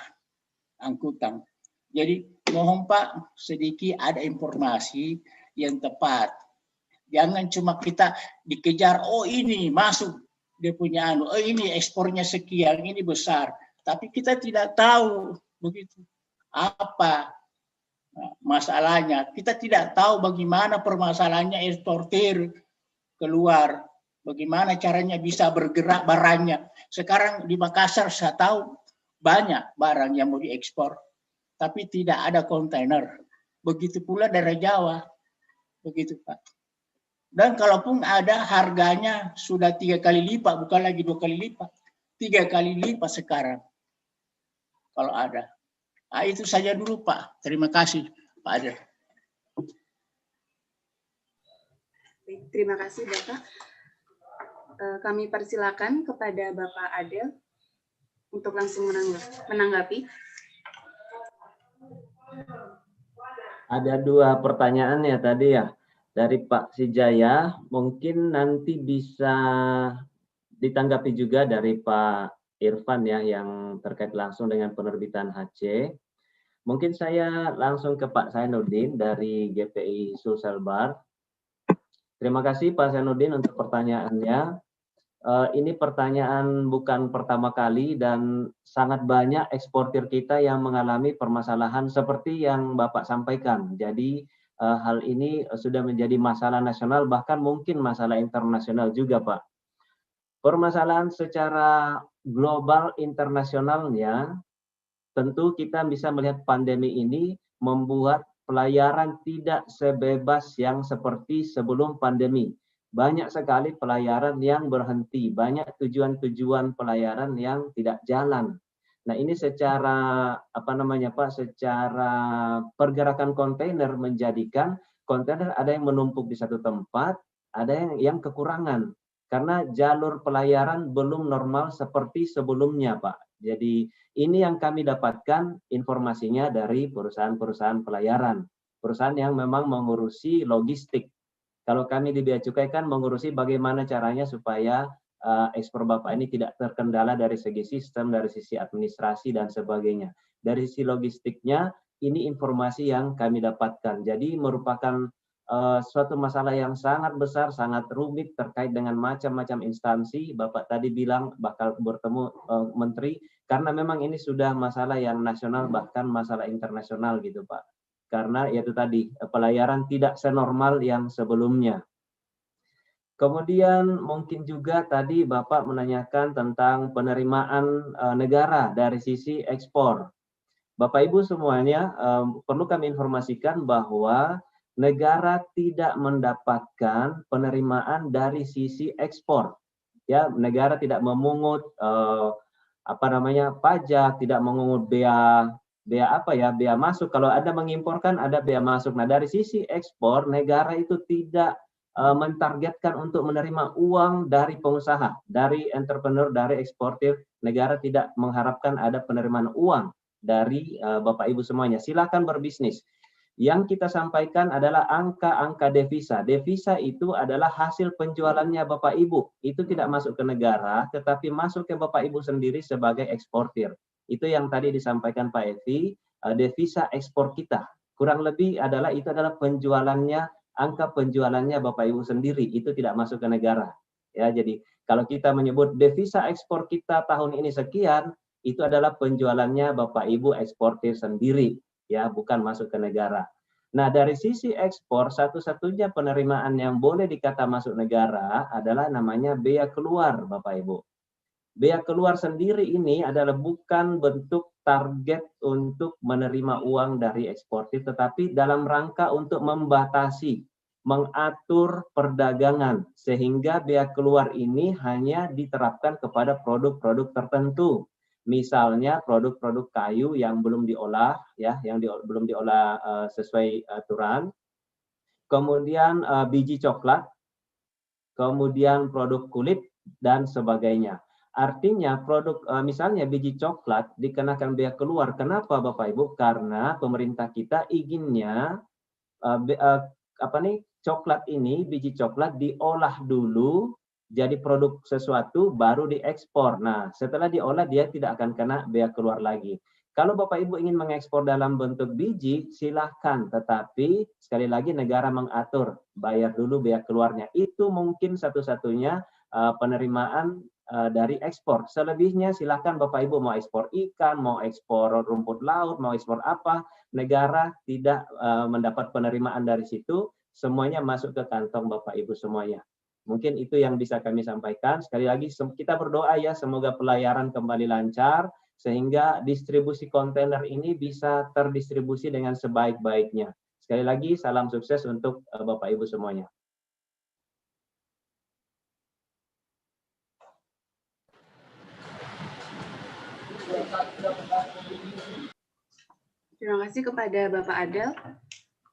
Angkutan. Jadi mohon Pak, sedikit ada informasi yang tepat. Jangan cuma kita dikejar, oh ini masuk dia punya oh ini ekspornya sekian, ini besar. Tapi kita tidak tahu begitu apa masalahnya. Kita tidak tahu bagaimana permasalahannya eksportir keluar, bagaimana caranya bisa bergerak barangnya. Sekarang di Makassar saya tahu banyak barang yang mau diekspor, tapi tidak ada kontainer. Begitu pula dari Jawa, begitu Pak. Dan kalaupun ada, harganya sudah 3 kali lipat, bukan lagi 2 kali lipat, 3 kali lipat sekarang. Kalau ada. Nah, itu saja dulu Pak. Terima kasih Pak Adel. Terima kasih Bapak. Kami persilakan kepada Bapak Adel untuk langsung menanggapi. Ada 2 pertanyaan ya tadi ya dari Pak Sijaya, mungkin nanti bisa ditanggapi juga dari Pak Irfan ya yang terkait langsung dengan penerbitan HC. Mungkin saya langsung ke Pak Zainuddin dari GPI Sulselbar. Terima kasih Pak Zainuddin untuk pertanyaannya. Ini pertanyaan bukan pertama kali dan sangat banyak eksportir kita yang mengalami permasalahan seperti yang Bapak sampaikan. Jadi hal ini sudah menjadi masalah nasional, bahkan mungkin masalah internasional juga Pak. Permasalahan secara global internasionalnya, tentu kita bisa melihat pandemi ini membuat pelayaran tidak sebebas yang seperti sebelum pandemi. Banyak sekali pelayaran yang berhenti, banyak tujuan-tujuan pelayaran yang tidak jalan. Nah, ini secara secara pergerakan kontainer menjadikan kontainer ada yang menumpuk di satu tempat, ada yang kekurangan karena jalur pelayaran belum normal seperti sebelumnya, Pak. Jadi ini yang kami dapatkan informasinya dari perusahaan-perusahaan pelayaran, perusahaan yang memang mengurusi logistik. Kalau kami di Bea Cukai kan mengurusi bagaimana caranya supaya ekspor Bapak ini tidak terkendala dari segi sistem, dari sisi administrasi dan sebagainya. Dari sisi logistiknya, ini informasi yang kami dapatkan. Jadi merupakan suatu masalah yang sangat besar, sangat rumit terkait dengan macam-macam instansi. Bapak tadi bilang bakal bertemu Menteri, karena memang ini sudah masalah yang nasional, bahkan masalah internasional gitu Pak. Karena itu tadi, pelayaran tidak senormal yang sebelumnya. Kemudian mungkin juga tadi Bapak menanyakan tentang penerimaan negara dari sisi ekspor. Bapak Ibu semuanya, perlu kami informasikan bahwa negara tidak mendapatkan penerimaan dari sisi ekspor. Ya, negara tidak memungut pajak, tidak memungut bea bea masuk. Kalau ada mengimporkan ada bea masuk. Nah, dari sisi ekspor negara itu tidak mentargetkan untuk menerima uang dari pengusaha, dari entrepreneur, dari eksportir. Negara tidak mengharapkan ada penerimaan uang dari Bapak Ibu semuanya. Silakan berbisnis. Yang kita sampaikan adalah angka-angka devisa. Devisa itu adalah hasil penjualannya Bapak Ibu. Itu tidak masuk ke negara, tetapi masuk ke Bapak Ibu sendiri sebagai eksportir. Itu yang tadi disampaikan Pak Evi, devisa ekspor kita. Kurang lebih itu adalah penjualannya, angka penjualannya Bapak Ibu sendiri. Itu tidak masuk ke negara. Ya, jadi kalau kita menyebut devisa ekspor kita tahun ini sekian, itu adalah penjualannya Bapak Ibu eksportir sendiri. Ya, bukan masuk ke negara. Nah, dari sisi ekspor, satu-satunya penerimaan yang boleh dikata masuk negara adalah namanya bea keluar, Bapak Ibu. Bea keluar sendiri ini adalah bukan bentuk target untuk menerima uang dari eksportir, tetapi dalam rangka untuk membatasi, mengatur perdagangan, sehingga bea keluar ini hanya diterapkan kepada produk-produk tertentu. Misalnya produk-produk kayu yang belum diolah, ya, yang belum diolah sesuai aturan. Kemudian biji coklat, kemudian produk kulit dan sebagainya. Artinya produk misalnya biji coklat dikenakan bea keluar. Kenapa Bapak Ibu? Karena pemerintah kita inginnya coklat ini, biji coklat diolah dulu jadi produk sesuatu baru diekspor. Nah, setelah diolah dia tidak akan kena bea keluar lagi. Kalau Bapak Ibu ingin mengekspor dalam bentuk biji, silahkan. Tetapi sekali lagi negara mengatur, bayar dulu bea keluarnya. Itu mungkin satu-satunya penerimaan dari ekspor. Selebihnya silahkan Bapak Ibu mau ekspor ikan, mau ekspor rumput laut, mau ekspor apa, negara tidak mendapat penerimaan dari situ. Semuanya masuk ke kantong Bapak Ibu semuanya. Mungkin itu yang bisa kami sampaikan. Sekali lagi kita berdoa ya semoga pelayaran kembali lancar sehingga distribusi kontainer ini bisa terdistribusi dengan sebaik-baiknya. Sekali lagi salam sukses untuk Bapak Ibu semuanya. Terima kasih kepada Bapak Adel.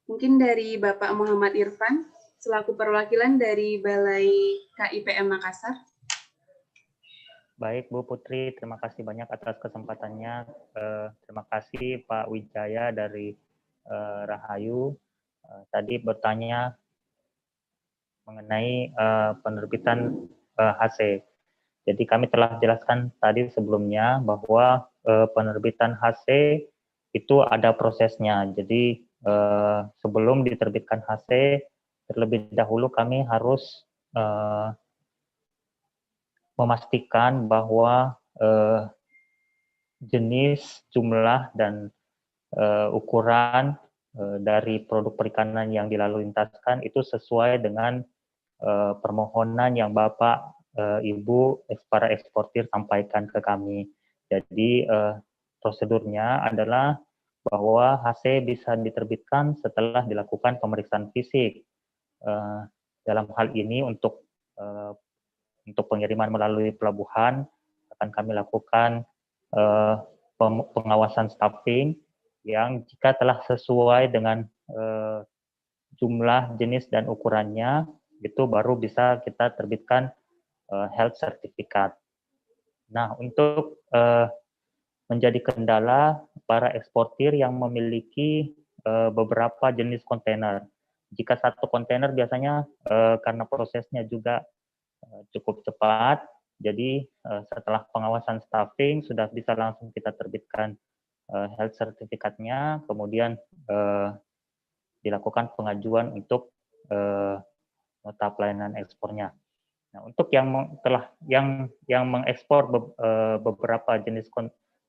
Mungkin dari Bapak Muhammad Irfan, selaku perwakilan dari Balai KIPM Makassar. Baik, Bu Putri, terima kasih banyak atas kesempatannya. Terima kasih Pak Wijaya dari Rahayu. Tadi bertanya mengenai penerbitan HC. Jadi kami telah jelaskan tadi sebelumnya bahwa penerbitan HC itu ada prosesnya. Jadi sebelum diterbitkan HC, terlebih dahulu kami harus memastikan bahwa jenis, jumlah, dan ukuran dari produk perikanan yang dilalu lintaskan itu sesuai dengan permohonan yang Bapak, Ibu, para eksportir sampaikan ke kami. Jadi prosedurnya adalah bahwa HC bisa diterbitkan setelah dilakukan pemeriksaan fisik. Dalam hal ini untuk pengiriman melalui pelabuhan akan kami lakukan pengawasan staffing yang jika telah sesuai dengan jumlah, jenis, dan ukurannya itu baru bisa kita terbitkan health certificate. Nah, untuk menjadi kendala para eksportir yang memiliki beberapa jenis kontainer. Jika satu kontainer biasanya karena prosesnya juga cukup cepat, jadi setelah pengawasan staffing sudah bisa langsung kita terbitkan health certificate-nya, kemudian dilakukan pengajuan untuk nota pelayanan ekspornya. Nah, untuk yang mengekspor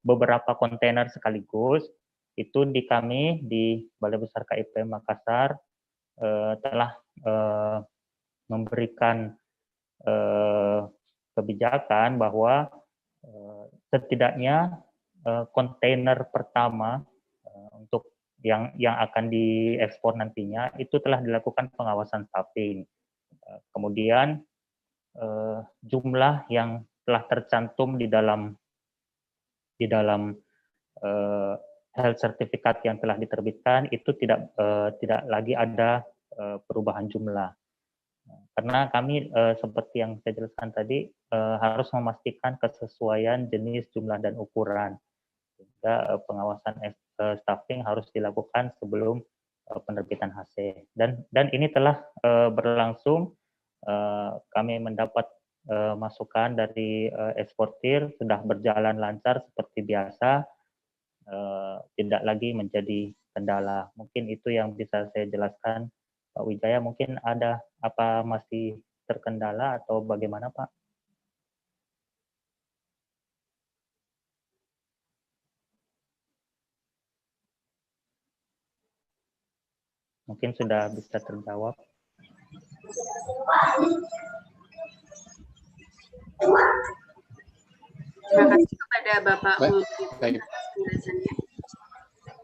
beberapa kontainer sekaligus, itu di kami di Balai Besar KIPM Makassar telah memberikan kebijakan bahwa setidaknya kontainer pertama untuk yang akan diekspor nantinya itu telah dilakukan pengawasan staffing. Kemudian jumlah yang telah tercantum di dalam health certificate yang telah diterbitkan itu tidak lagi ada perubahan jumlah. Karena kami seperti yang saya jelaskan tadi harus memastikan kesesuaian jenis, jumlah dan ukuran. Sehingga pengawasan staffing harus dilakukan sebelum penerbitan HC. Dan ini telah berlangsung. Kami mendapat masukan dari eksportir, sudah berjalan lancar seperti biasa, tidak lagi menjadi kendala. Mungkin itu yang bisa saya jelaskan, Pak Wijaya. Mungkin ada apa masih terkendala atau bagaimana, Pak? Mungkin sudah bisa terjawab. Terima kasih kepada Bapak Baik. atas penjelasannya.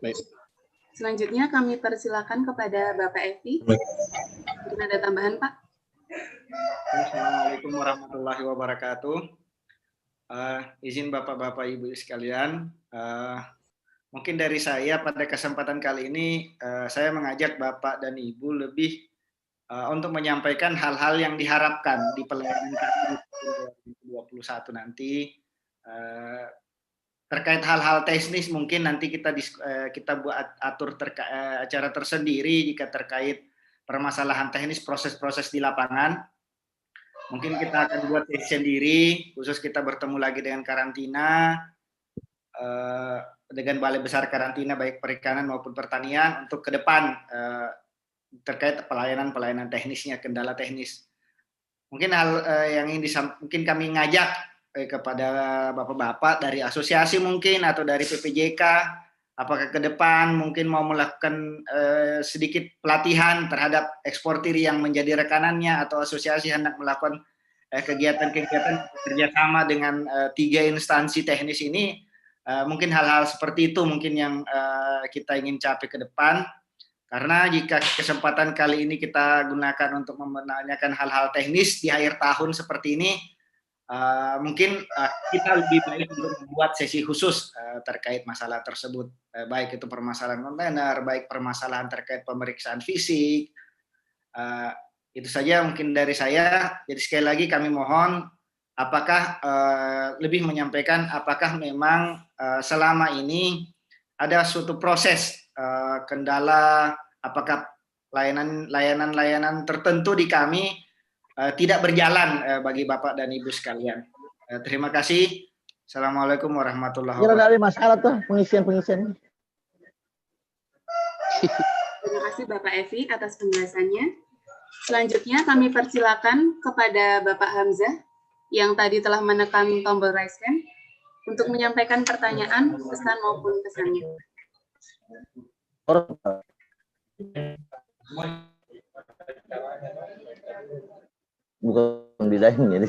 Baik. Selanjutnya kami persilakan kepada Bapak Evi. Mungkin ada tambahan, Pak? Assalamualaikum warahmatullahi wabarakatuh. Izin Bapak-Bapak Ibu sekalian, mungkin dari saya pada kesempatan kali ini saya mengajak Bapak dan Ibu lebih untuk menyampaikan hal-hal yang diharapkan di pelayanan kami 2021 nanti terkait hal-hal teknis. Mungkin nanti kita buat atur acara tersendiri jika terkait permasalahan teknis proses-proses di lapangan. Mungkin kita akan buat sesi sendiri, khusus kita bertemu lagi dengan karantina, dengan Balai Besar Karantina baik perikanan maupun pertanian untuk ke depan terkait pelayanan teknisnya, kendala teknis. Mungkin hal yang ingin mungkin kami ngajak kepada bapak-bapak dari asosiasi mungkin atau dari PPJK, apakah ke depan mungkin mau melakukan sedikit pelatihan terhadap eksportir yang menjadi rekanannya atau asosiasi hendak melakukan kegiatan-kegiatan kerjasama dengan 3 instansi teknis ini. Mungkin hal-hal seperti itu mungkin yang kita ingin capai ke depan. Karena jika kesempatan kali ini kita gunakan untuk menanyakan hal-hal teknis di akhir tahun seperti ini, mungkin kita lebih baik untuk membuat sesi khusus terkait masalah tersebut, baik itu permasalahan kontainer, baik permasalahan terkait pemeriksaan fisik. Itu saja mungkin dari saya. Jadi sekali lagi kami mohon, apakah lebih menyampaikan apakah memang selama ini ada suatu proses kendala, apakah layanan tertentu di kami tidak berjalan bagi Bapak dan Ibu sekalian. Terima kasih. Assalamualaikum warahmatullahi wabarakatuh. Kira dari masalah tuh pengisian. Terima kasih Bapak Evi atas penjelasannya. Selanjutnya kami persilakan kepada Bapak Hamzah yang tadi telah menekan tombol raise hand untuk menyampaikan pertanyaan, pesan maupun pesannya. Bukan di lain jadi.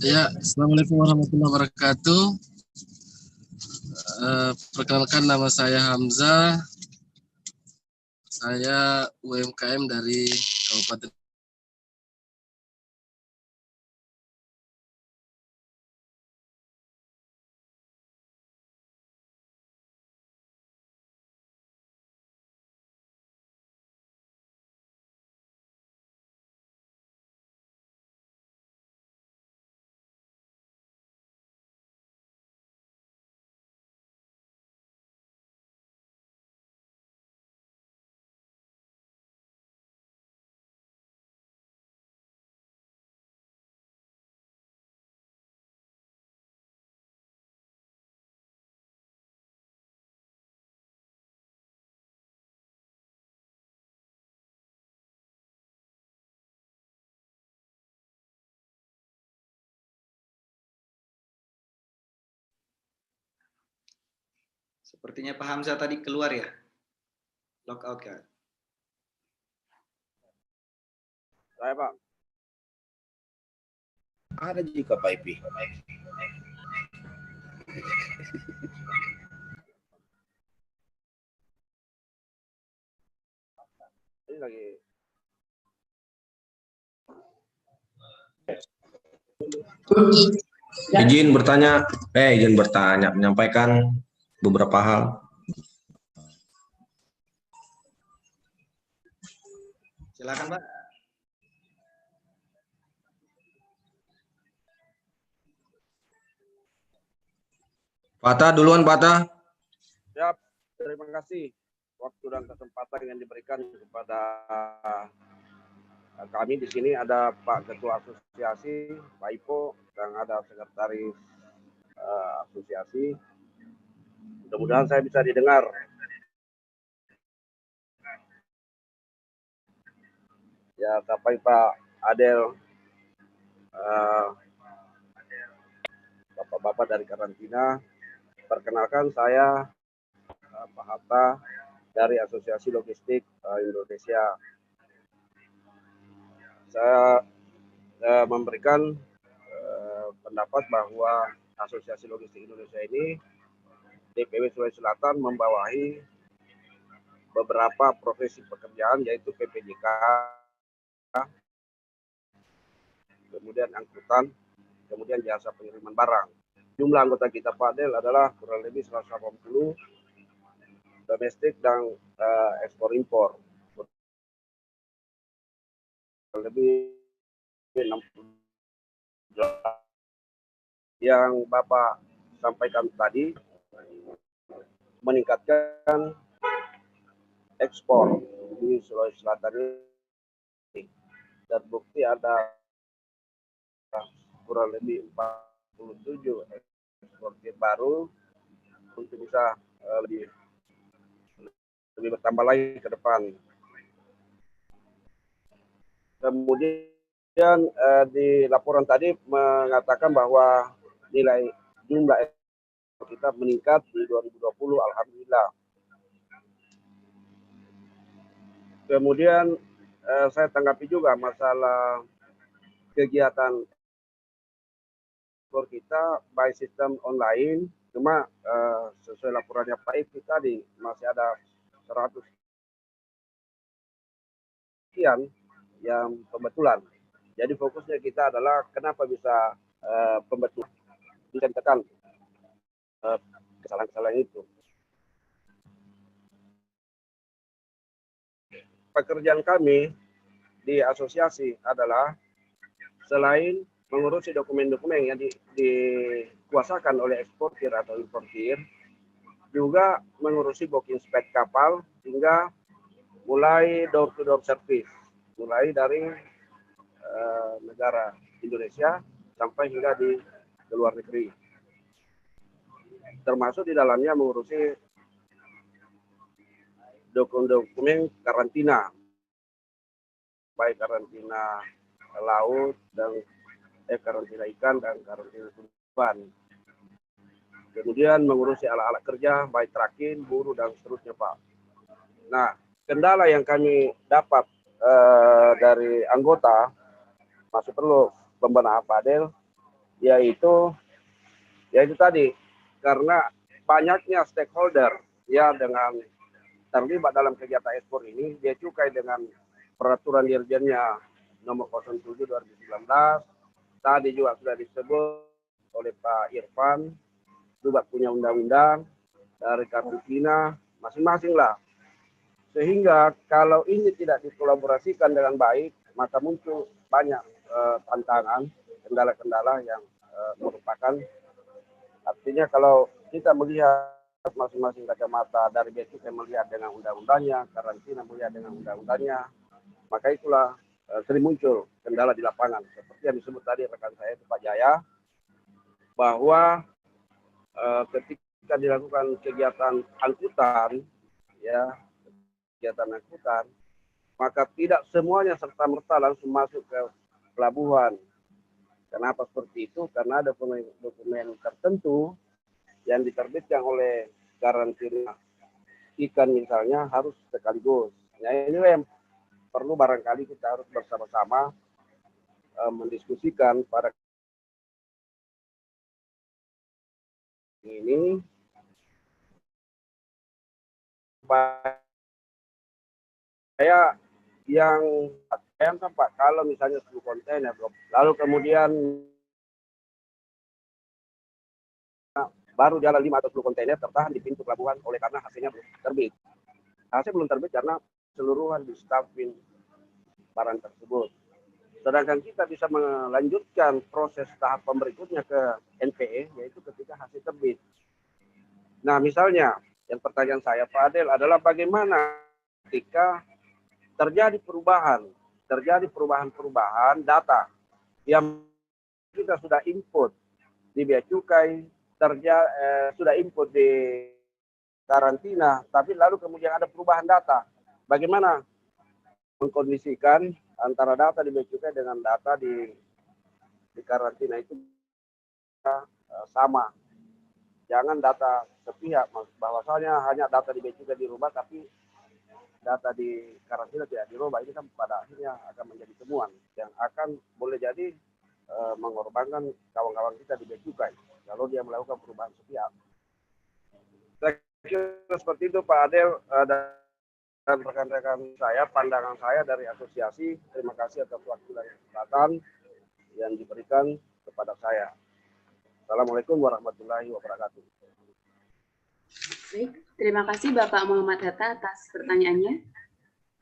Ya, Assalamualaikum warahmatullahi wabarakatuh. Perkenalkan, nama saya Hamzah. Saya UMKM dari Kabupaten. Sepertinya Pak Hamzah tadi keluar ya? Lockout kan? Saya Pak. Ada juga Pak Ipi. Ini lagi. Izin bertanya, menyampaikan beberapa hal. Silakan Pak. Patah duluan, Patah. Siap, terima kasih waktu dan kesempatan yang diberikan kepada kami. Di sini ada Pak Ketua Asosiasi, Pak Ipo, dan ada Sekretaris Asosiasi. Mudah-mudahan saya bisa didengar. Ya, sampai Pak Adel, Bapak-bapak dari karantina. Perkenalkan saya Pak Hatta dari Asosiasi Logistik Indonesia. Saya memberikan pendapat bahwa Asosiasi Logistik Indonesia ini DPW Sulawesi Selatan membawahi beberapa profesi pekerjaan, yaitu PPJK, kemudian angkutan, kemudian jasa pengiriman barang. Jumlah anggota kita Pak Del adalah kurang lebih 180 domestik dan ekspor impor. Lebih 60 yang Bapak sampaikan tadi meningkatkan ekspor di Sulawesi Selatan ini. Terbukti ada kurang lebih 47 eksportir baru untuk bisa lebih bertambah lagi ke depan. Kemudian di laporan tadi mengatakan bahwa nilai jumlah ekspor kita meningkat di 2020, alhamdulillah. Kemudian saya tanggapi juga masalah kegiatan ekspor kita by sistem online, cuma sesuai laporannya Pak Ipi tadi masih ada 100 sekian yang pembetulan. Jadi fokusnya kita adalah kenapa bisa pembetulan, bisa ditekan kesalahan-kesalahan itu. Pekerjaan kami di asosiasi adalah selain mengurusi dokumen-dokumen yang dikuasakan oleh eksportir atau importir, juga mengurusi booking spek kapal hingga mulai door-to-door service, mulai dari negara Indonesia sampai hingga di luar negeri. Termasuk di dalamnya mengurusi dokumen karantina, baik karantina laut dan karantina ikan dan karantina tumbuhan. Kemudian mengurusi alat-alat kerja, baik trakin, buruh dan seterusnya Pak. Nah, kendala yang kami dapat dari anggota masih perlu pembenahan Pak Del, yaitu tadi karena banyaknya stakeholder ya dengan terlibat dalam kegiatan ekspor ini, dia cukai dengan peraturan dirjennya nomor 07/2019. Tadi juga sudah disebut oleh Pak Irfan, juga punya undang-undang dari karantina masing-masing lah. Sehingga kalau ini tidak dikolaborasikan dengan baik, maka muncul banyak tantangan, kendala-kendala yang merupakan, artinya kalau kita melihat masing-masing kacamata dari Bea Cukai melihat dengan undang-undangnya, karantina melihat dengan undang-undangnya, maka itulah sering muncul kendala di lapangan. Seperti yang disebut tadi rekan saya Pak Jaya, bahwa ketika dilakukan kegiatan angkutan, ya kegiatan angkutan, maka tidak semuanya serta-merta langsung masuk ke pelabuhan. Kenapa seperti itu? Karena ada dokumen tertentu yang diterbitkan oleh karantina ikan misalnya harus sekaligus. Nah, ini yang perlu barangkali kita harus bersama-sama mendiskusikan pada ini saya yang bayangkan Pak, kalau misalnya 10 kontainer, lalu kemudian baru jalan 5 atau 10 kontainer tertahan di pintu pelabuhan oleh karena hasilnya belum terbit. Hasil belum terbit karena seluruhan di staffing barang tersebut. Sedangkan kita bisa melanjutkan proses tahap berikutnya ke NPE, yaitu ketika hasil terbit. Nah, misalnya, yang pertanyaan saya Pak Adel adalah bagaimana ketika terjadi perubahan data yang kita sudah input di bea cukai, sudah input di karantina, tapi lalu kemudian ada perubahan data. Bagaimana mengkondisikan antara data di bea cukai dengan data di karantina itu sama. Jangan data sepihak, bahwasanya hanya data di bea cukai dirubah, tapi data di karantina tidak dirubah. Ini kan pada akhirnya akan menjadi temuan yang akan boleh jadi mengorbankan kawan-kawan kita di bea cukai kalau dia melakukan perubahan sepihak. Saya kira seperti itu Pak Adel dan rekan-rekan saya, pandangan saya dari asosiasi. Terima kasih atas waktu dan kesempatan yang diberikan kepada saya. Assalamualaikum warahmatullahi wabarakatuh. Baik, terima kasih Bapak Muhammad Hatta atas pertanyaannya.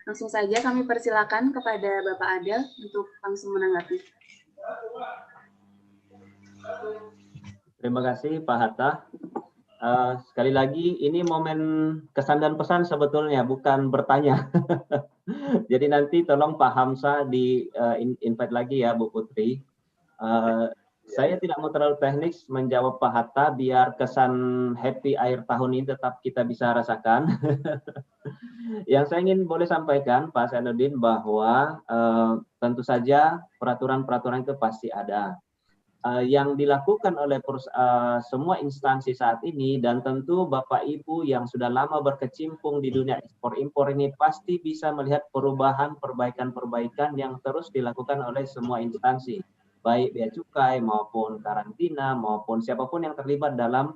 Langsung saja kami persilakan kepada Bapak Adel untuk langsung menanggapi. Terima kasih Pak Hatta. Sekali lagi, ini momen kesan dan pesan sebetulnya, bukan bertanya. Jadi nanti tolong Pak Hamzah di invite lagi ya Bu Putri. Saya tidak mau terlalu teknis menjawab Pak Hatta, biar kesan happy akhir tahun ini tetap kita bisa rasakan. Yang saya ingin boleh sampaikan Pak Zainuddin bahwa tentu saja peraturan-peraturan itu pasti ada. Yang dilakukan oleh semua instansi saat ini, dan tentu Bapak Ibu yang sudah lama berkecimpung di dunia ekspor-impor ini pasti bisa melihat perubahan, perbaikan-perbaikan yang terus dilakukan oleh semua instansi, baik bea cukai maupun karantina maupun siapapun yang terlibat dalam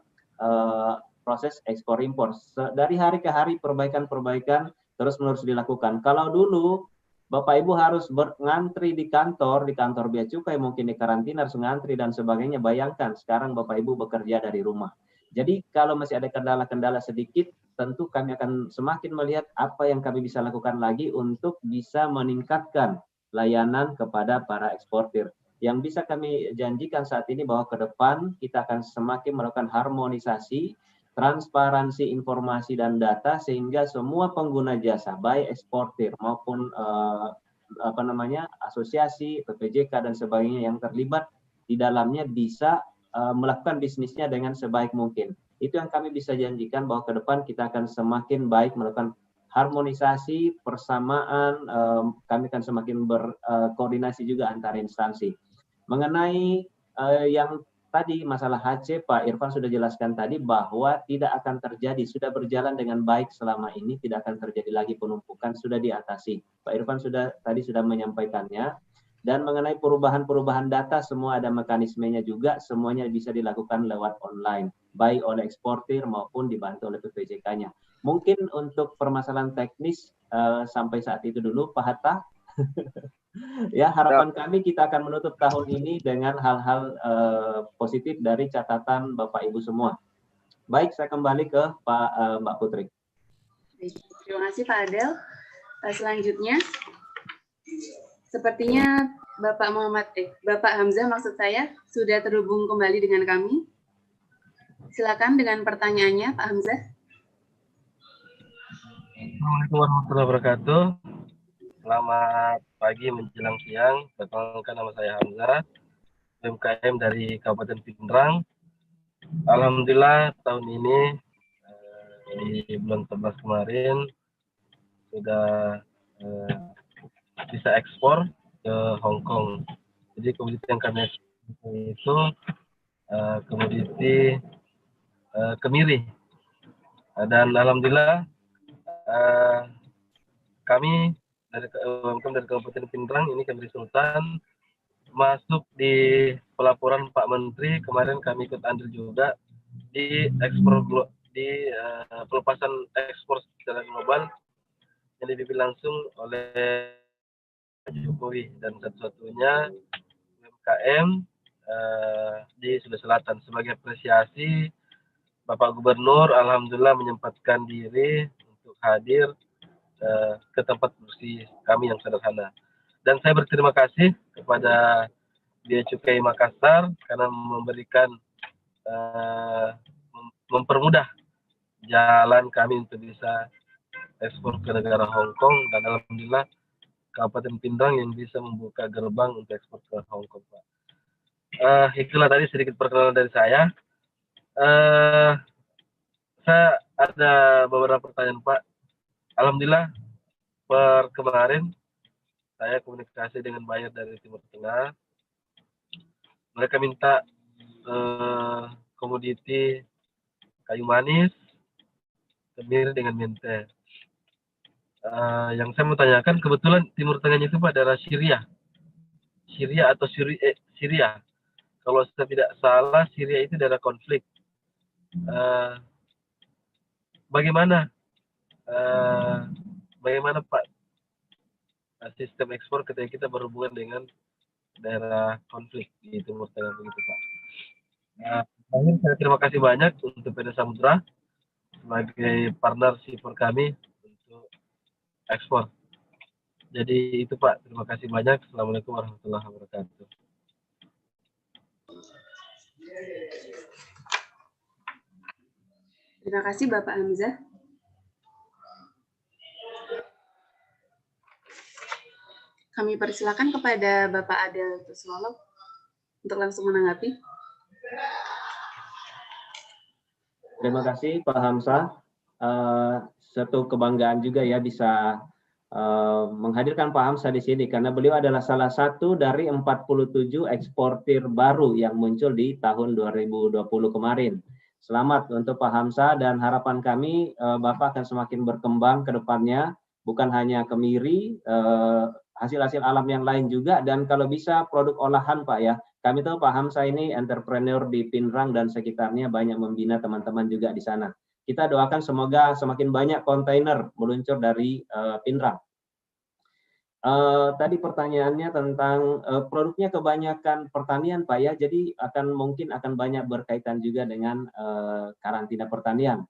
proses ekspor-impor. Dari hari ke hari perbaikan-perbaikan terus-menerus dilakukan. Kalau dulu Bapak Ibu harus ngantri di kantor bea cukai, mungkin di karantina harus ngantri dan sebagainya. Bayangkan sekarang Bapak Ibu bekerja dari rumah. Jadi kalau masih ada kendala-kendala sedikit, tentu kami akan semakin melihat apa yang kami bisa lakukan lagi untuk bisa meningkatkan layanan kepada para eksportir. Yang bisa kami janjikan saat ini bahwa ke depan kita akan semakin melakukan harmonisasi, transparansi informasi dan data, sehingga semua pengguna jasa baik eksportir maupun asosiasi, PPJK dan sebagainya yang terlibat di dalamnya bisa melakukan bisnisnya dengan sebaik mungkin. Itu yang kami bisa janjikan, bahwa ke depan kita akan semakin baik melakukan harmonisasi, persamaan, kami akan semakin berkoordinasi juga antar instansi. Mengenai yang tadi masalah HC, Pak Irfan sudah jelaskan tadi bahwa tidak akan terjadi, sudah berjalan dengan baik selama ini, tidak akan terjadi lagi penumpukan, sudah diatasi. Pak Irfan tadi sudah menyampaikannya. Dan mengenai perubahan-perubahan data, semua ada mekanismenya juga, semuanya bisa dilakukan lewat online, baik oleh eksportir maupun dibantu oleh PPJK-nya. Mungkin untuk permasalahan teknis sampai saat itu dulu, Pak Hatta. Ya, harapan kami kita akan menutup tahun ini dengan hal-hal positif dari catatan Bapak Ibu semua. Baik, saya kembali ke Mbak Putri. Terima kasih Pak Adel. Selanjutnya, sepertinya Bapak Hamzah maksud saya sudah terhubung kembali dengan kami. Silakan dengan pertanyaannya, Pak Hamzah. Assalamualaikum warahmatullahi wabarakatuh. Selamat pagi menjelang siang. Perkenalkan, nama saya Hamzah, UMKM dari Kabupaten Pindrang. Alhamdulillah tahun ini di bulan 11 kemarin sudah bisa ekspor ke Hong Kong. Jadi komoditi yang kami ekspor itu komoditi kemiri. Dan alhamdulillah kami dari Kabupaten Pindrang ini, Kemiri Sultan, masuk di pelaporan Pak Menteri. Kemarin kami ikut andil juga di ekspor di pelepasan ekspor secara global yang dipimpin langsung oleh Jokowi, dan satu-satunya UMKM di Sulawesi Selatan. Sebagai apresiasi, Bapak Gubernur alhamdulillah menyempatkan diri untuk hadir ke tempat produksi kami yang sederhana. Dan saya berterima kasih kepada Bea Cukai Makassar karena memberikan mempermudah jalan kami untuk bisa ekspor ke negara Hong Kong, dan alhamdulillah Kabupaten Pindrang yang bisa membuka gerbang untuk ekspor ke Hong Kong, Pak. Itulah tadi sedikit perkenalan dari saya. Saya ada beberapa pertanyaan, Pak. Alhamdulillah per kemarin saya komunikasi dengan buyer dari Timur Tengah. Mereka minta komoditi kayu manis, kemiri dengan mente. Yang saya mau tanyakan, kebetulan Timur Tengahnya itu Pak daerah Syria atau Syria. Kalau saya tidak salah, Syria itu daerah konflik. Bagaimana Pak sistem ekspor ketika kita berhubungan dengan daerah konflik di Timur Tengah begitu, Pak? Saya terima kasih banyak untuk PT Samudra sebagai partnership kami untuk ekspor. Jadi itu Pak, terima kasih banyak. Assalamualaikum warahmatullahi wabarakatuh. Terima kasih Bapak Hamzah. Kami persilakan kepada Bapak Adel Tuswolo untuk langsung menanggapi. Terima kasih Pak Hamzah. Satu kebanggaan juga ya bisa menghadirkan Pak Hamzah di sini karena beliau adalah salah satu dari 47 eksportir baru yang muncul di tahun 2020 kemarin. Selamat untuk Pak Hamzah, dan harapan kami Bapak akan semakin berkembang ke depannya, bukan hanya kemiri, hasil-hasil alam yang lain juga, dan kalau bisa produk olahan Pak ya. Kami tahu Pak Hamzah ini entrepreneur di Pindrang dan sekitarnya, banyak membina teman-teman juga di sana. Kita doakan semoga semakin banyak kontainer meluncur dari Pindrang. Tadi pertanyaannya tentang produknya kebanyakan pertanian Pak ya, jadi mungkin akan banyak berkaitan juga dengan karantina pertanian.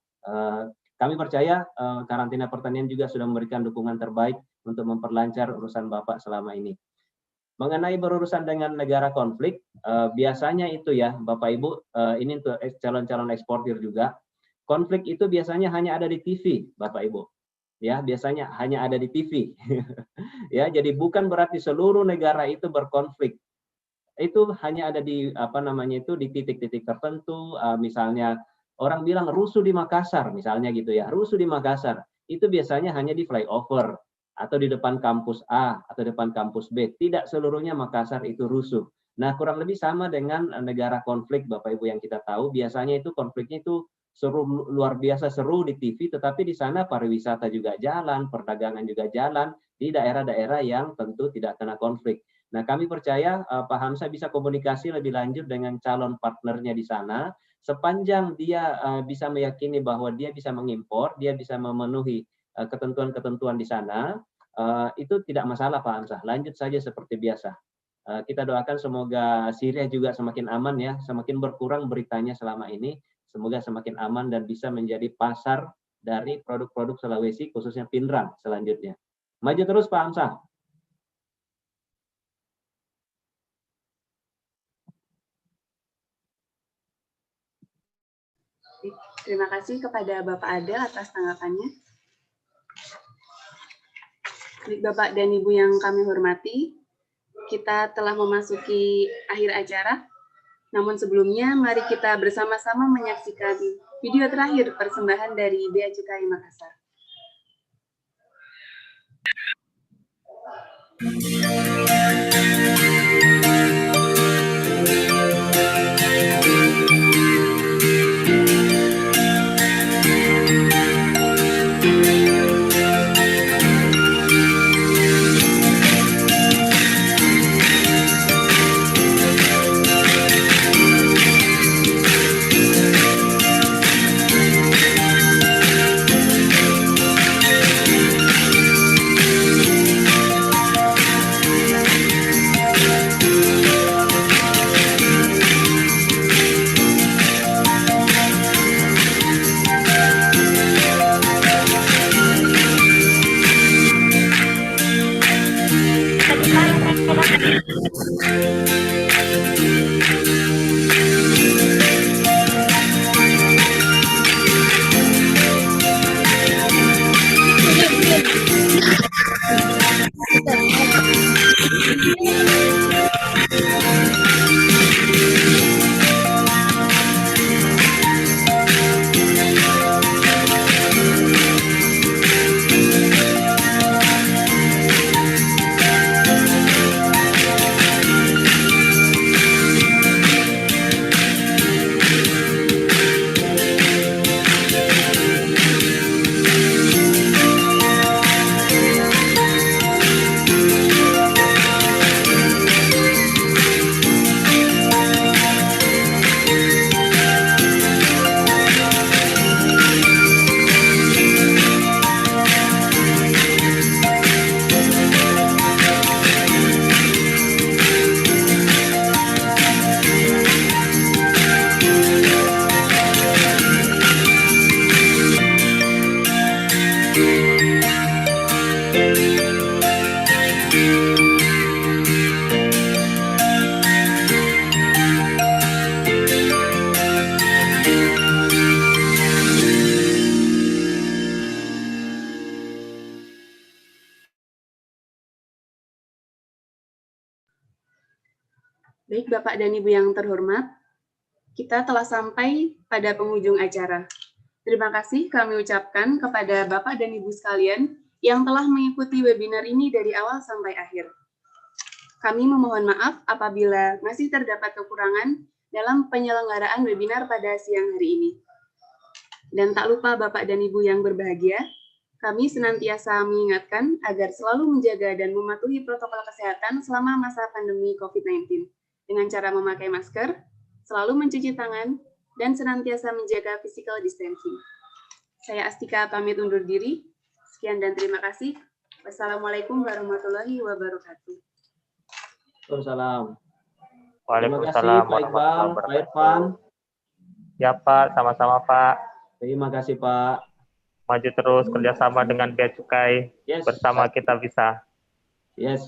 Kami percaya karantina pertanian juga sudah memberikan dukungan terbaik untuk memperlancar urusan Bapak selama ini. Mengenai berurusan dengan negara konflik, biasanya itu ya Bapak Ibu, ini untuk calon-calon eksportir juga, konflik itu biasanya hanya ada di TV Bapak Ibu. Ya, biasanya hanya ada di TV. Ya, jadi bukan berarti seluruh negara itu berkonflik. Itu hanya ada di di titik-titik tertentu, misalnya orang bilang rusuh di Makassar misalnya gitu ya. Rusuh di Makassar itu biasanya hanya di flyover atau di depan kampus A atau depan kampus B. Tidak seluruhnya Makassar itu rusuh. Nah, kurang lebih sama dengan negara konflik Bapak Ibu yang kita tahu, biasanya itu konfliknya itu seru, luar biasa seru di TV, tetapi di sana pariwisata juga jalan, perdagangan juga jalan di daerah-daerah yang tentu tidak kena konflik. Nah, kami percaya Pak Hamzah bisa komunikasi lebih lanjut dengan calon partnernya di sana, sepanjang dia bisa meyakini bahwa dia bisa mengimpor, dia bisa memenuhi ketentuan-ketentuan di sana, itu tidak masalah Pak Hamzah, lanjut saja seperti biasa. Kita doakan semoga Syria juga semakin aman ya, semakin berkurang beritanya selama ini. Semoga semakin aman dan bisa menjadi pasar dari produk-produk Sulawesi, khususnya Pindrang selanjutnya. Maju terus Pak Hamzah. Terima kasih kepada Bapak Adel atas tanggapannya. Bapak dan Ibu yang kami hormati, kita telah memasuki akhir acara. Namun sebelumnya, mari kita bersama-sama menyaksikan video terakhir persembahan dari Bea Cukai Makassar. Baik Bapak dan Ibu yang terhormat, kita telah sampai pada penghujung acara. Terima kasih kami ucapkan kepada Bapak dan Ibu sekalian yang telah mengikuti webinar ini dari awal sampai akhir. Kami memohon maaf apabila masih terdapat kekurangan dalam penyelenggaraan webinar pada siang hari ini. Dan tak lupa Bapak dan Ibu yang berbahagia, kami senantiasa mengingatkan agar selalu menjaga dan mematuhi protokol kesehatan selama masa pandemi COVID-19 dengan cara memakai masker, selalu mencuci tangan, dan senantiasa menjaga physical distancing. Saya Astika pamit undur diri. Sekian dan terima kasih. Wassalamualaikum warahmatullahi wabarakatuh. Waalaikumsalam. Waalaikumsalam Pak Iqbal, Pak Irfan. Ya Pak, sama-sama Pak. Terima kasih Pak. Maju terus kerjasama dengan Bea Cukai. Yes. Bersama kita bisa. Yes.